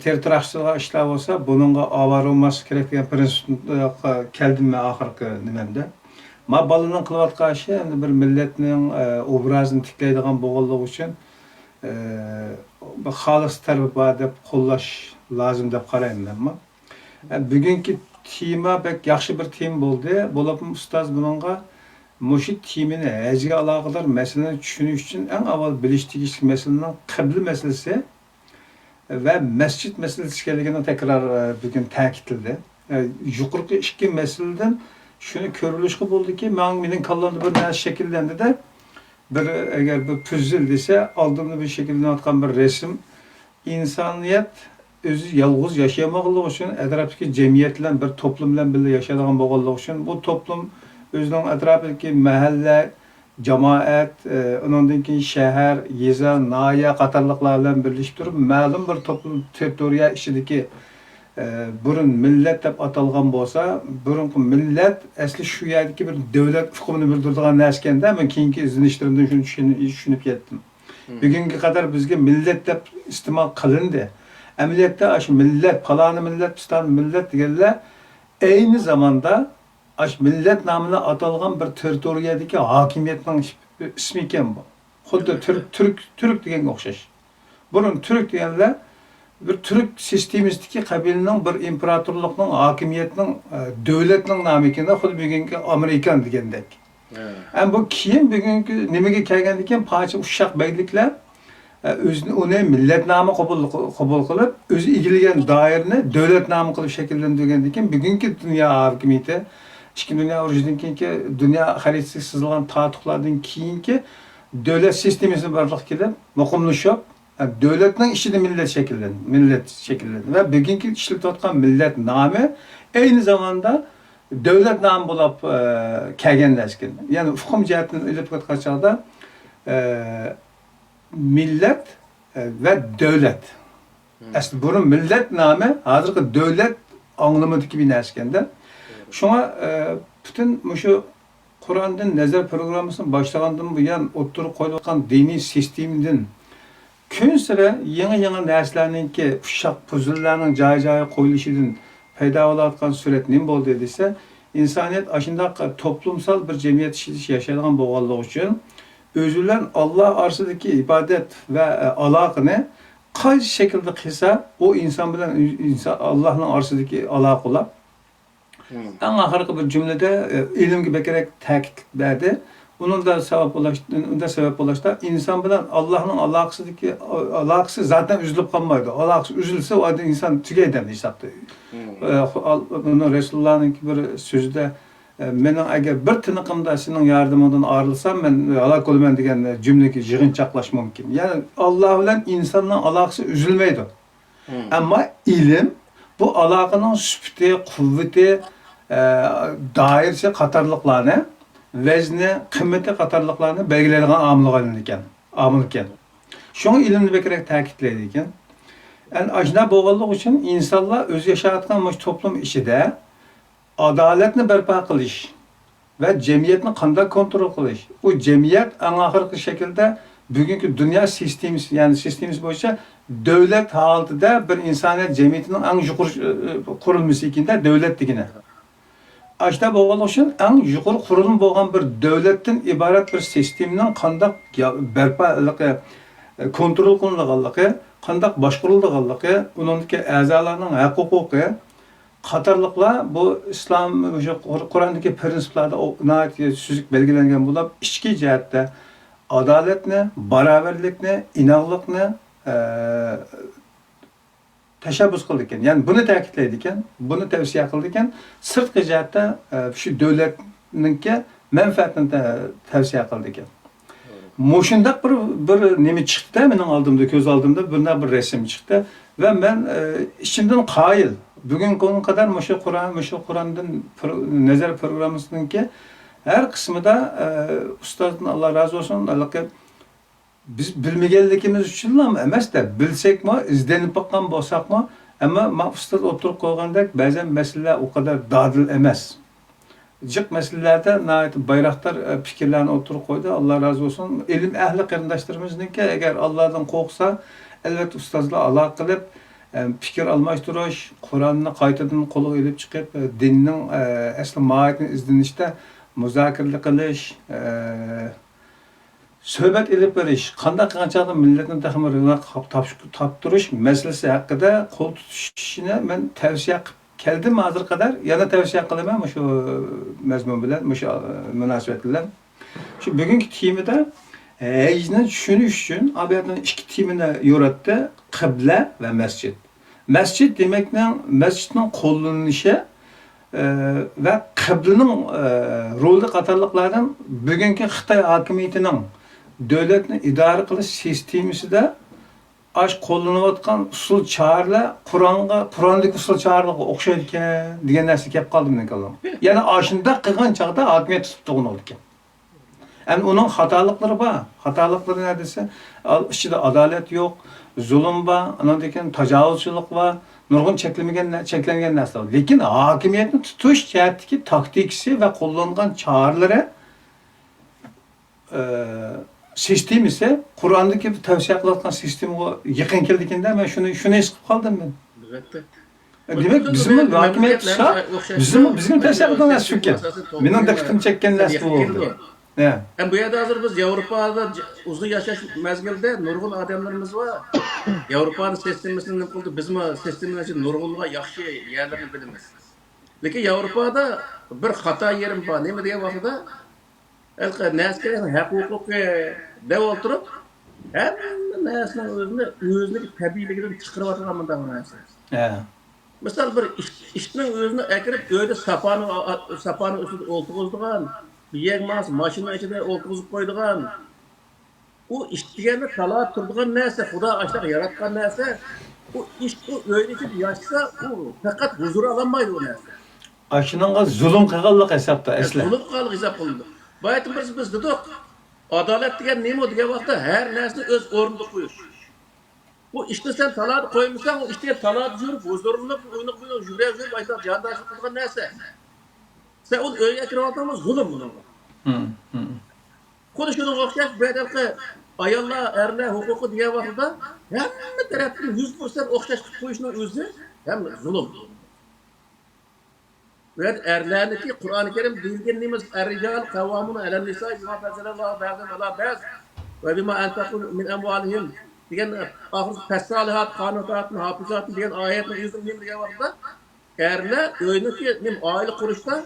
territoriyaçılığa işler olsa bununla avar olması gerek degan prinsipga keldim men ahirki nimamda. Ma balının kılıvatqa işi endi bir milletning obrazini tikleydigan bo'lganligi uchun bir xolis tarbiya deb qo'llash lozim deb qarayman men. Bugungi tema bek yaxshi bir tema bo'ldi. Bo'lib ustoz buningga Muşit timini həcgə alaqadar məsələni düşünüş üçün ən avval biliş tegişlik məsələnin qibli məsələsi və məscid məsələsi ikənligini təkrar bugün təkidlədi. Yuqorqu iki məsələdən şunu görülüşü oldu ki, mənim kallamda bir nəsə şəkilləndi də bir əgər bir püzzül desə, aldığımda bir şəkildə atqan bir resim insaniyyət özü yalğız yaşayamaqlığı üçün ətrafdakı cəmiyyətlə bir toplumla birlikdə yaşadığan bolğanlığı üçün bu toplum özünün ətrafındakı məhəllə, cemaat, ondan keyin şəhər, yeza, naya qatarlıqlar bilan birləşib turub ma'lum bir toplum territoriya içindəki burun millet deb atalgan bolsa, burunqi millet əsli şu yerdəki bir dövlət hukmunu bildirdigan nəskəndə mən keyinki izlənişlərimdən şunu düşünüb getdim. Bugünkü kadar bizge millet deb istimal qılındı. Əməliyyatda aşı millet, falanı millet, pistan millet deganlar eyni zamanda millet namına atalgan bir territoriyadaki hakimiyetinin ismi iken bu. Xuddi Türk degenge o'xshash. Burun Türk deganlar bir Türk sistemimizdeki kabilenin bir imparatorluqning hakimiyetinin devletning nomi ekanda xuddi bugungi Amerikan degandek. Bu keyin bugungi nimaga kelgan ekan parcha ushshaq beyliklar özünü onu millet namı qabul qilib, o'zi egillagan doirani davlat nomi qilib shakllantirgan ekan bugungi dunyo hokimiyati İki dünya orucudan keyinki dünya haritasi sızılgan tatuqlardan keyinki devlet sistemisi barliq kelib, muqimlashib, devletning içinde millet şekillendi. Ve bugünkü işletilayotgan millet nomi aynı zamanda devlet nomi bo'lib kelganlashgan. Yani hukm jihatdan o'ylab ketgan chog'da millet ve devlet. Aslında bunun millet nomi hozirgi devlet anlamidagi bir narsa ekanda. Şuna bütün şu Kur'an'dan nazar programmasını başlagandan bu yan oturup koyulgan dini sisteminden gün sıra yeni narsalarning ki uşaq puzzle'larning joy qo'yilishidan paydo bo'layotgan surat nima bo'ldi desa, insoniyat ashundoq toplumsal bir cemiyet ishida yashaydigan bo'lganligi uchun o'zilar Alloh orasidagi ibodat va aloqani qaysi shaklda qilsa, o inson bilan Allohning orasidagi aloqalar en ahırkı bir cümlede ilimgi bekerek takit verdi. Onun da sebep ulaştı. İnsan bilen Allah'ın alakası zaten üzülüp kalmaydı. Alakası üzülse o adı insan tükeyden hesaptı. Resulullah'ın bir sözde mening agar bir tiniqimda sening yordamingdan ayrilsam men halok bo'laman degan jumlaga yig'inchoqlash mumkin. Ya'ni Alloh bilan insonning aloqasi uzilmaydi. Ammo ilm bu aloqaning sifati, quvvati, doirasi qatorliqlarni, vazni, qimmati qatorliqlarni belgilaydigan omil ekan. Şunu ilimni bekirek ta'kidlaydi ekan. Yani ajna bo'lganlik uchun insonlar o'z yashayotgan to'plum ishida adolatni barpo qilish va jamiyatni qanday kontrol qilish. U jamiyat eng oxirgi shaklda bugungi dunyo sistemasi, ya'ni sistemasi bo'yicha davlat holatida bir insoniyat jamiyatining eng yuqori qurilmasi ekanda davlat degani. Ajna bo'lganlik uchun eng yuqori qurilma bo'lgan bir davlatdan iborat bir sistemning qanday barpo kontrol qilinganligi, qanday boshqarilganligi, uningdagi a'zolarning haq-huquqi qatorliqlar bu islom o'sha Qur'ondagi prinsiplarda suzuk belgilangan bo'lib, ichki jihatda adolatni, barobarlikni, inoqlikni tashabbus qildi ekan. Ya'ni buni ta'kidlaydi ekan, buni tavsiya qildi ekan, sirtqi jihatda shu davlatningki manfaatini tavsiya qildi ekan. Moşundaq bir nima chiqdi, mening oldimda, ko'z oldimda bunday bir rasm chiqdi va men ichimdan qoyil. Bugunga qadar shu Qur'ondan nazar programmasininki har qismida ustozdan Alloh razı olsun, biz bilmaganligimiz uchun emas-da, bilsakmi, izlanib boqqan bo'lsaqmi, ammo ustoz o'tirib qo'ygandek ba'zan masalalar o kadar dadil emas. Jiq masalalarda bayraktar fikrlarni o'tirib qo'ydi. Alloh razı olsun. İlim ehli qarindoshlarimizniki agar Allohdan qo'rqsa, albatta ustozlar aloqa qilib fikr almashtirish, Qur'onni qaytadan qo'lga olib chiqib, dinning asli mohiyatini izlanishda muzokara qilish, suhbat ilib berish, qanday qilgancha millatni tahmirini toptirish masalasi haqida qo'l tutishni men tavsiya qilib keldim hozir qadar. Yana tavsiya qilaman shu mazmun bilan, shu munosabat bilan. Shu bugungi temada hajni tushunish uchun abiyadan ikki temani yo'ratdi: qibla va masjid. Masjid demakning masjidning qo'llanishi va qiblaning roli qatorliqlardan bugungi Xitoy hokimiyatining davlatni idora qilish sistemasida aş qo'llanayotgan usul choralar Qur'ondagi usul choralarga o'xshaydi ekan degan narsa kelib qoldi mening kallam. Ya'ni ashunda qilgan chaqda hokimiyat tutib turgan ekan. Yani onun xatoliqlari bor. Xatoliqlari nima desa, ichida adolat yo'q, zulm bor, anadagi tajovuzchilik bor, nurg'un cheklangan narsa bor. Lekin hokimiyatni tutish jihatdagi taktikasi va qo'llangan choralari sistem ise Kur'an'daki tavsiye kılan sisteme yakın geldiğinde ben şunu his kaldım ben. Demek bizim hakimiyet bizim tavsiye kılan nasıl çünkü? Benim dikkatimi çeken nasıl oldu? Hem bu yerde hazır biz Avrupa'da uzun yaşaş mezgilde nurgul adamlarımız var. Avrupa'nın sistemini buldu. Bizim sistemimiz için nurgulluğa yaxşı yerlerini bilmez. Lekin Avrupa'da bir hata yerim var. Ne mi diye vakıda? Nəskərin hüquqi dev oturup hem nəsənin özünü təbiiligidən çıxırıb atırған mında nəsə. Misal bir işinin özünü əkrib öyle sapanı üstündə oltuğuzduğan, bir yegmaz maşının içində oltuğuzup qoyduğan, o işləyəndə talat turduğan nəsə, Xuda aşağı yaratqan nəsə, o iş öyle ki yaşsa o fəqət huzuru alamaydı o nəsə. Aşınanğa zulüm qılğanlıq hesabda əslə. Zulüm qılğanlıq hesab qılındı. Bayatın biz dedik, adalet diyen neymi o diye vakti her nesli öz orunda koyuyor. Bu işte sen talat koymuşsan, o işte talat jürüp, huzurluluk, uyunluk, jürüp, aytat, candaşlık kılgan neyse. Sen onu öyle ekran altında zulüm bunun. Konuşunun okşaş, bedelki ayalla, erle, hukuku diye vakti hem tarafın 100% okşaş koyuşunun özü hem zulüm. Ve erlerindeki Kur'an-ı Kerim bildiğimiz er-rical kavvamun elen nisa bima fezzelallahu ba'den ala ba'd ve bima enfaku min emvalihim diyen ahir fesalihat kanutatın hafızatın diyen ayetin yüzün nim diye var da erler öyneki nim aile kuruşta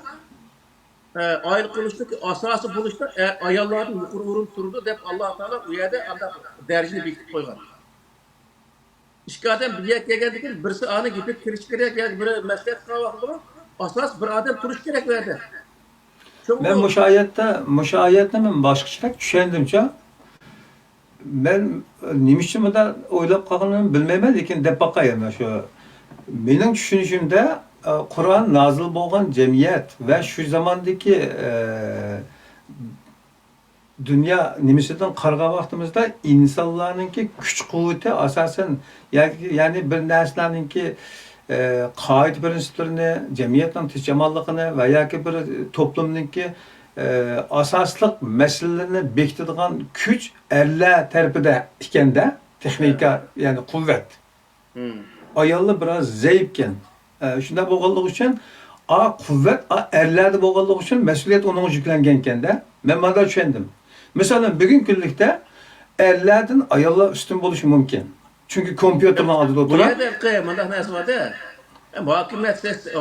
asası buluşta ayalların yukarı vurun turdu dep Allah Teala uyada anda dercini bildirip koygan. İşkaden bir yer geldi birisi anı gidip kiriş gerek yani bir meslek kavaklı asas bir adam turuş gerek verdi. Ben müşahiyatni men boshqacharoq tushundimcha. Men nima da o'ylab qolganimni bilmayman, lekin deb boqayin shu. Mening tushunishimda Qur'on nozil bo'lgan jamiyat va shu zamondagi dünya nimasidan qarg'an vaqtimizda insonlarningki kuch-quvvati asosan ya'ni bir narsalarningki qoida prinsiplarini, jamiyatning tinchlik va yoki bir to'plumningki asosliq masalalarini bekitadigan kuch erlar tarafida ekanda, texnika, ya'ni quvvat. Ayollar biroz zaifkan. Shunda bo'lganligi uchun quvvat erlarda bo'lganligi uchun mas'uliyat uning yuklangan ekanda. Men mana tushundim. Masalan, bugungi kunlikda erlardan ayollar ustun bo'lishi mumkin. Chunki kompyuterning oldida Bu o'tirib, yerda mana narsa bor-da.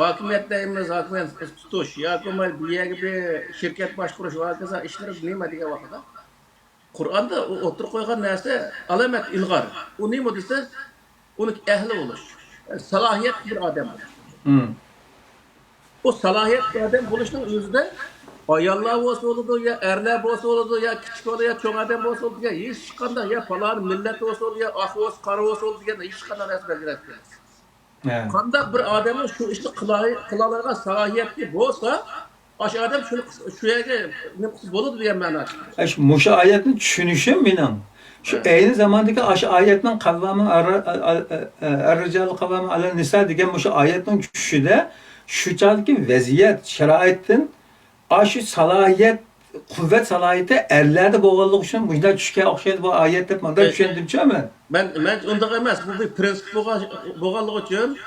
Hokimiyat deymiz, hokimiyat tutish yoki bir shirkat boshqarish va hokazo ishlar nima degan vaqtda Qur'onda o'tirib qo'ygan narsa alamat ilg'or. U nima desa, uni ahli bo'lish, salohiyat bir odam bo'lish. O salohiyat bir odam bo'lishning o'zida ayollar bo'lsa bo'ladi, ya erlar bo'lsa bo'ladi, ya kichik bola, ya cho'ng odam bo'lsa bo'ladi, hech qanday ya falon millat bo'lsa bo'ladi, ya oq bo'lsa, qora bo'lsa bo'ladi degan hech qanday narsa belgilanmaydi. Qanday bir odamning shu ishni qilalarga salohiyati bo'lsa, o'sha odam shu yerga nima qilsa bo'ladi degan ma'noda. Shu mushayatni tushunishim mening. Şu aynı zamandaki aşı ayetinin kavramı ar-rical kavramı ala-nisa degan şu ayetning tushishida şu chaldiki vaziyat, sharoitdan aşı salohiyat, quvvat salohiyati erlarda bo'lganligi uchun bunday tushga o'xshaydi bu oyat deb men tushundimcha men. Men unday emas, bu bir prinsip bo'lganligi uchun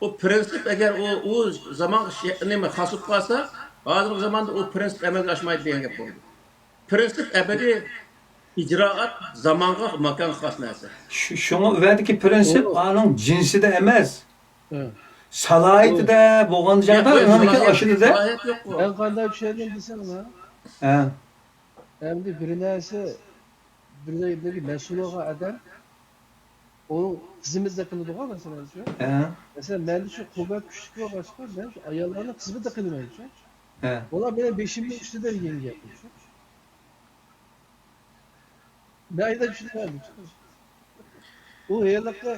o prinsip agar o zaman nima xos bo'lib qolsa, hozirgi zamonda o prinsip amalga oshmaydi degan gap bo'ldi. Prinsip abadiy icraat zamanға makan xas narsa. Şuna uvadiki prinsip onun cinsida emas. Salohiyatida bo'lgan joyda uniki oshida. Ben qanday tushundim desam ha. Ha. Endi bir narsa birdagi mas'ul bo'lgan odam onun xizmatda qiladigan masalan shu. Ha. Mesela men shu quvvat kuchli bo'lg'achqa men shu ayollarning xizmatda qilmayman. Ha. Ular mening beshimning ustida degan gap. Ben ayda düşünmedim. O hayalakla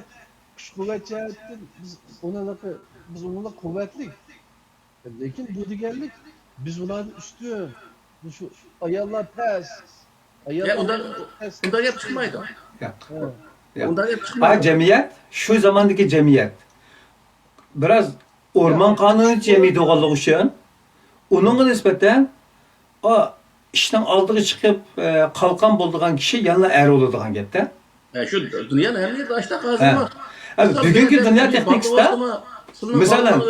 kuş kuvvet cihettin biz onunla kuvvetlik. Lakin bu digerlik biz onların üstün. Bu şu ayarlar pes. Ondan yap çıkmaydı. Ondan yap Ha çıkmaydı. cemiyet şu zamandaki cemiyet biraz orman kanunu cemiyeti olduğu için onun nispeten o işten aldığı çıkıp kalkan bulduğun kişi yanına er olurduğun gette. Şu dünyanın hem de başta kazanmak. Bugünkü dünya teknikste mesela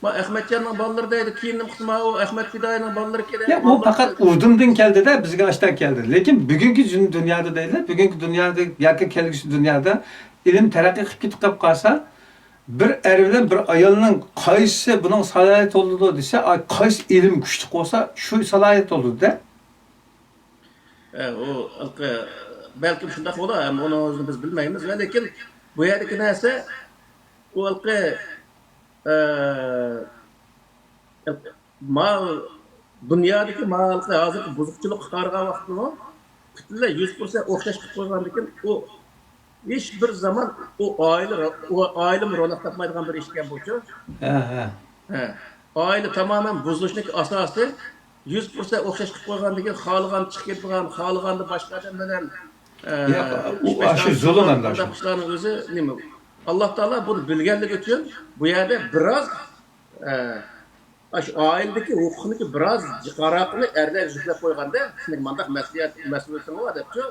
Ahmetcan'ın ballardaydı, kiyindim kısma o Ahmet Fiday'ın balları kere. Ya bu fakat urdumdan geldi de bizge açtan geldi. Lakin bugünkü dünyada değil, bugünkü dünyada yakın kelgisi dünyada ilim terakki qilib ketib qolib qolsa, bir er bilan bir ayolning qaysi buning salohiyat oldu desa, qaysi ilim kuchli bo'lsa, shu salohiyat oldu-da. O belki shunday bo'lar, ham uni o'zini biz bilmaymiz, lekin bu yerdagi narsa o dunyodagi hozirgi buzuqchilik qilgan vaqtda butunlay 100% o'xshash qilib qo'ygandan keyin u hech bir zaman o oilim ro'nak topmaydigan bir ish ekan bu-chi. Oila tamoman buzilishning asosi 100% o'xshash qilib qo'ygandan keyin xohlagan chiqib ketgan, xohlaganni boshqa odam bilan u shu zulm ham ishlarning o'zi nima? Alloh taolo buni bilganligi uchun bu yerda biroz oiladagi huquqni biroz jiqaroqni erlar yuklab qo'yganda, sizning mandaq mas'uliyating bor debchi.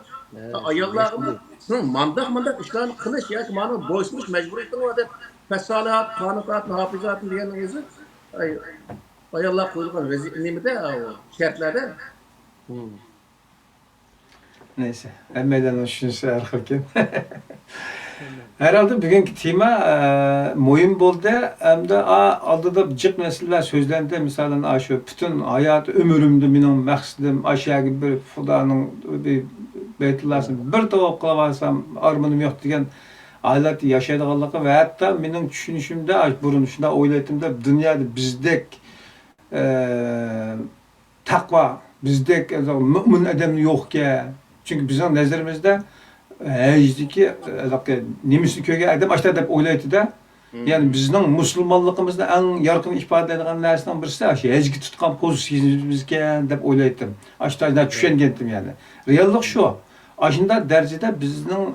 Ayollarni sizning mandaq ishlarni qilish yoki mana bo'ysunish majburiyating bor deb fasolihat, qonuniyat, hofizatni degan o'zi ayollar qo'yilgan nimada shartlarda. Neyse, emmeden düşünse arxarken. Herhalde bugünkü tema muhim bo'ldi. Hamda aldıda jiq narsalar so'zlandi. Misalan, shu bütün hayat ömrümde mening maqsadim aşağı bir Xudoning Beytullah'ın bir tavop qilib olsam armonim yo'q degan holat yashaydiganligi va hatto mening tushunishimda burun shunda o'ylaytimda dunyoda bizdek takva, bizdek mümin adam yok ki. Çünkü bizim nezarimizde hecdeki nemisi köge adam açta dep oylaydı da. Yani bizning musulmonligimizni eng yorqin ifoda etadigan narsadan birisi shu hejga tutgan pozitsiyamizga deb o'ylaydim. Ashtadan tushungandim yani. Reallik shu. Aşında derecede bizning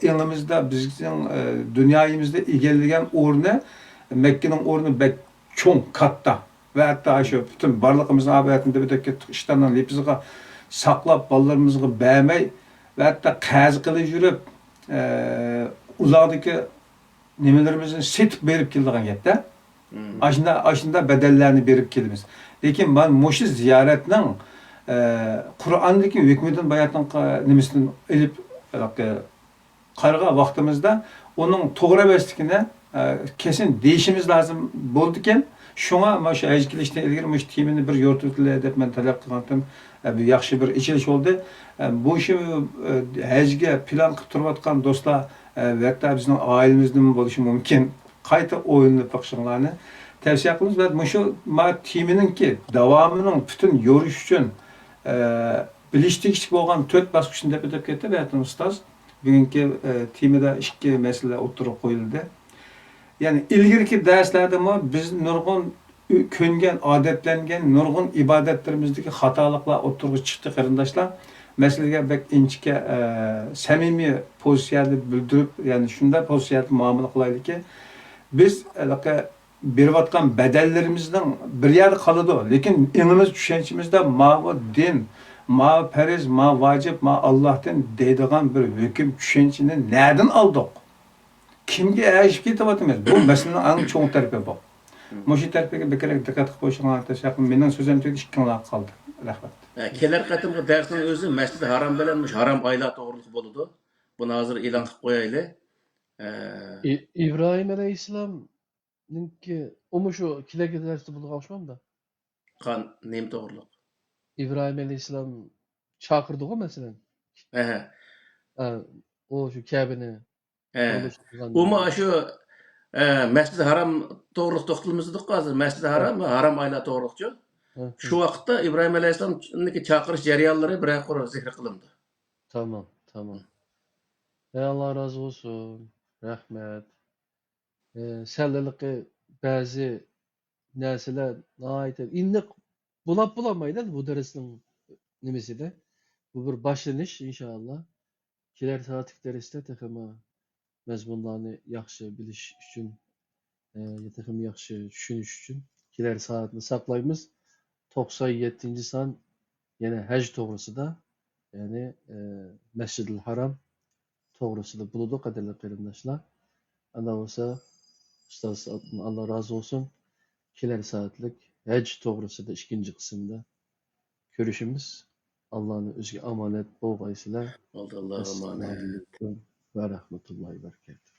elimizde, bizning dünyamızda egellagan o'rni Mekke'nin o'rni bek cho'ng katta. Ve hatta şu bütün barlığımızın abiyyatında bir dakika işlerden hepsini saklap, ballarımızı beğenmey ve hatta kaz kılıp yürüp uzaktaki nemelerimizin setip berip keldiğin gapda. Aşında bedellerini berip kelimiz. Lekin ben moşu ziyaretinin Kur'an'daki hükmüden bayatın nemesinden elip qarığa vaxtımızda onun to'g'ri emasligini kesin deyishimiz lazım bo'ldikan. Şuna maşa heckileşten ilgili maş timini bir yo'rtitile deb men talab qilgandim. Bir yaxshi bir ichilish bo'ldi. Bu işi hecge plan qilib turayotgan do'stlar ve hatta bizning ailemizning bo'lishi mumkin. Qayta o'yinlab bakışlarını tavsiye qilamiz ve şu ma timininki davominin bütün yo'rish uchun bilishlik bo'lgan 4 bosqichni deb ketdi ve hatta ustoz bugungi timida ikki masala o'tirib qo'yildi. Yani ilgirki derslerde biz nurgun köngen, adetlengen, nurgun ibadetlerimizdeki hatalıklar oturup çıktı kardeşler. Meseleye bek inçike samimi pozisyonu bildirip yani şunda pozisyonu muamele kılaydı ki biz beriyotgan bedellerimizden bir yer kalıdı. Lekin inimiz düşüncemizde ma din, ma feriz, ma vacip, ma Allah'tan deydiğen bir hüküm düşünceni nereden aldık? Kimge erişip ketyapmiz? Bu meselenin eng cho'ng tarafi bu. Mushu tarafiga bekerek diqqat qilib qo'yishingizni tashakkur. Mening so'zim tugadi, ikkinlar qoldi. Rahmat. Kelar qatimgi darsning o'zi Masjid Haram bilan haram oylar to'g'riliq bo'ladi. Buni hozir e'lon qilib qo'yayli. İbrahim Aleyhisselam'ınki o şu kilege dersi bulduğu alışmamda. Qan nem to'g'riliq. İbrahim Aleyhisselam çakırdı o mesela. O şu Kabe'ni Umi shu Masjid Haram to'g'riliq to'xtalimizdek hozir. Masjid Haram va haram oylar to'g'riliqchi. Shu vaqtda İbrahim Aleyhisselam'niki chaqirish jarayonlari bir qora zikr qilindi. Tamam. Allah razı olsun. Rahmet. Selleliki bazı nesiller ait. İnlik bulamaydı bu dersinin nimesi de. Bu bir başlanış inşallah. Kiler saatlik derste takıma mezmunlarını yaxşı biliş üçün, takım yaxşı düşünüş üçün kiler saatini saklayımız. 97. san yine hac toğrusu da yani Mescid-i Haram toğrusu da buludu kaderli kıyımdaşlar. Ana olsa Ustaz Allah razı olsun. Kiler saatlik hac toğrusu da ikinci kısımda görüşümüz. Allah'ın özgü amanet bol gaysıyla. Allah'a emanet. Ve rahmetullahi ve berekatuhu.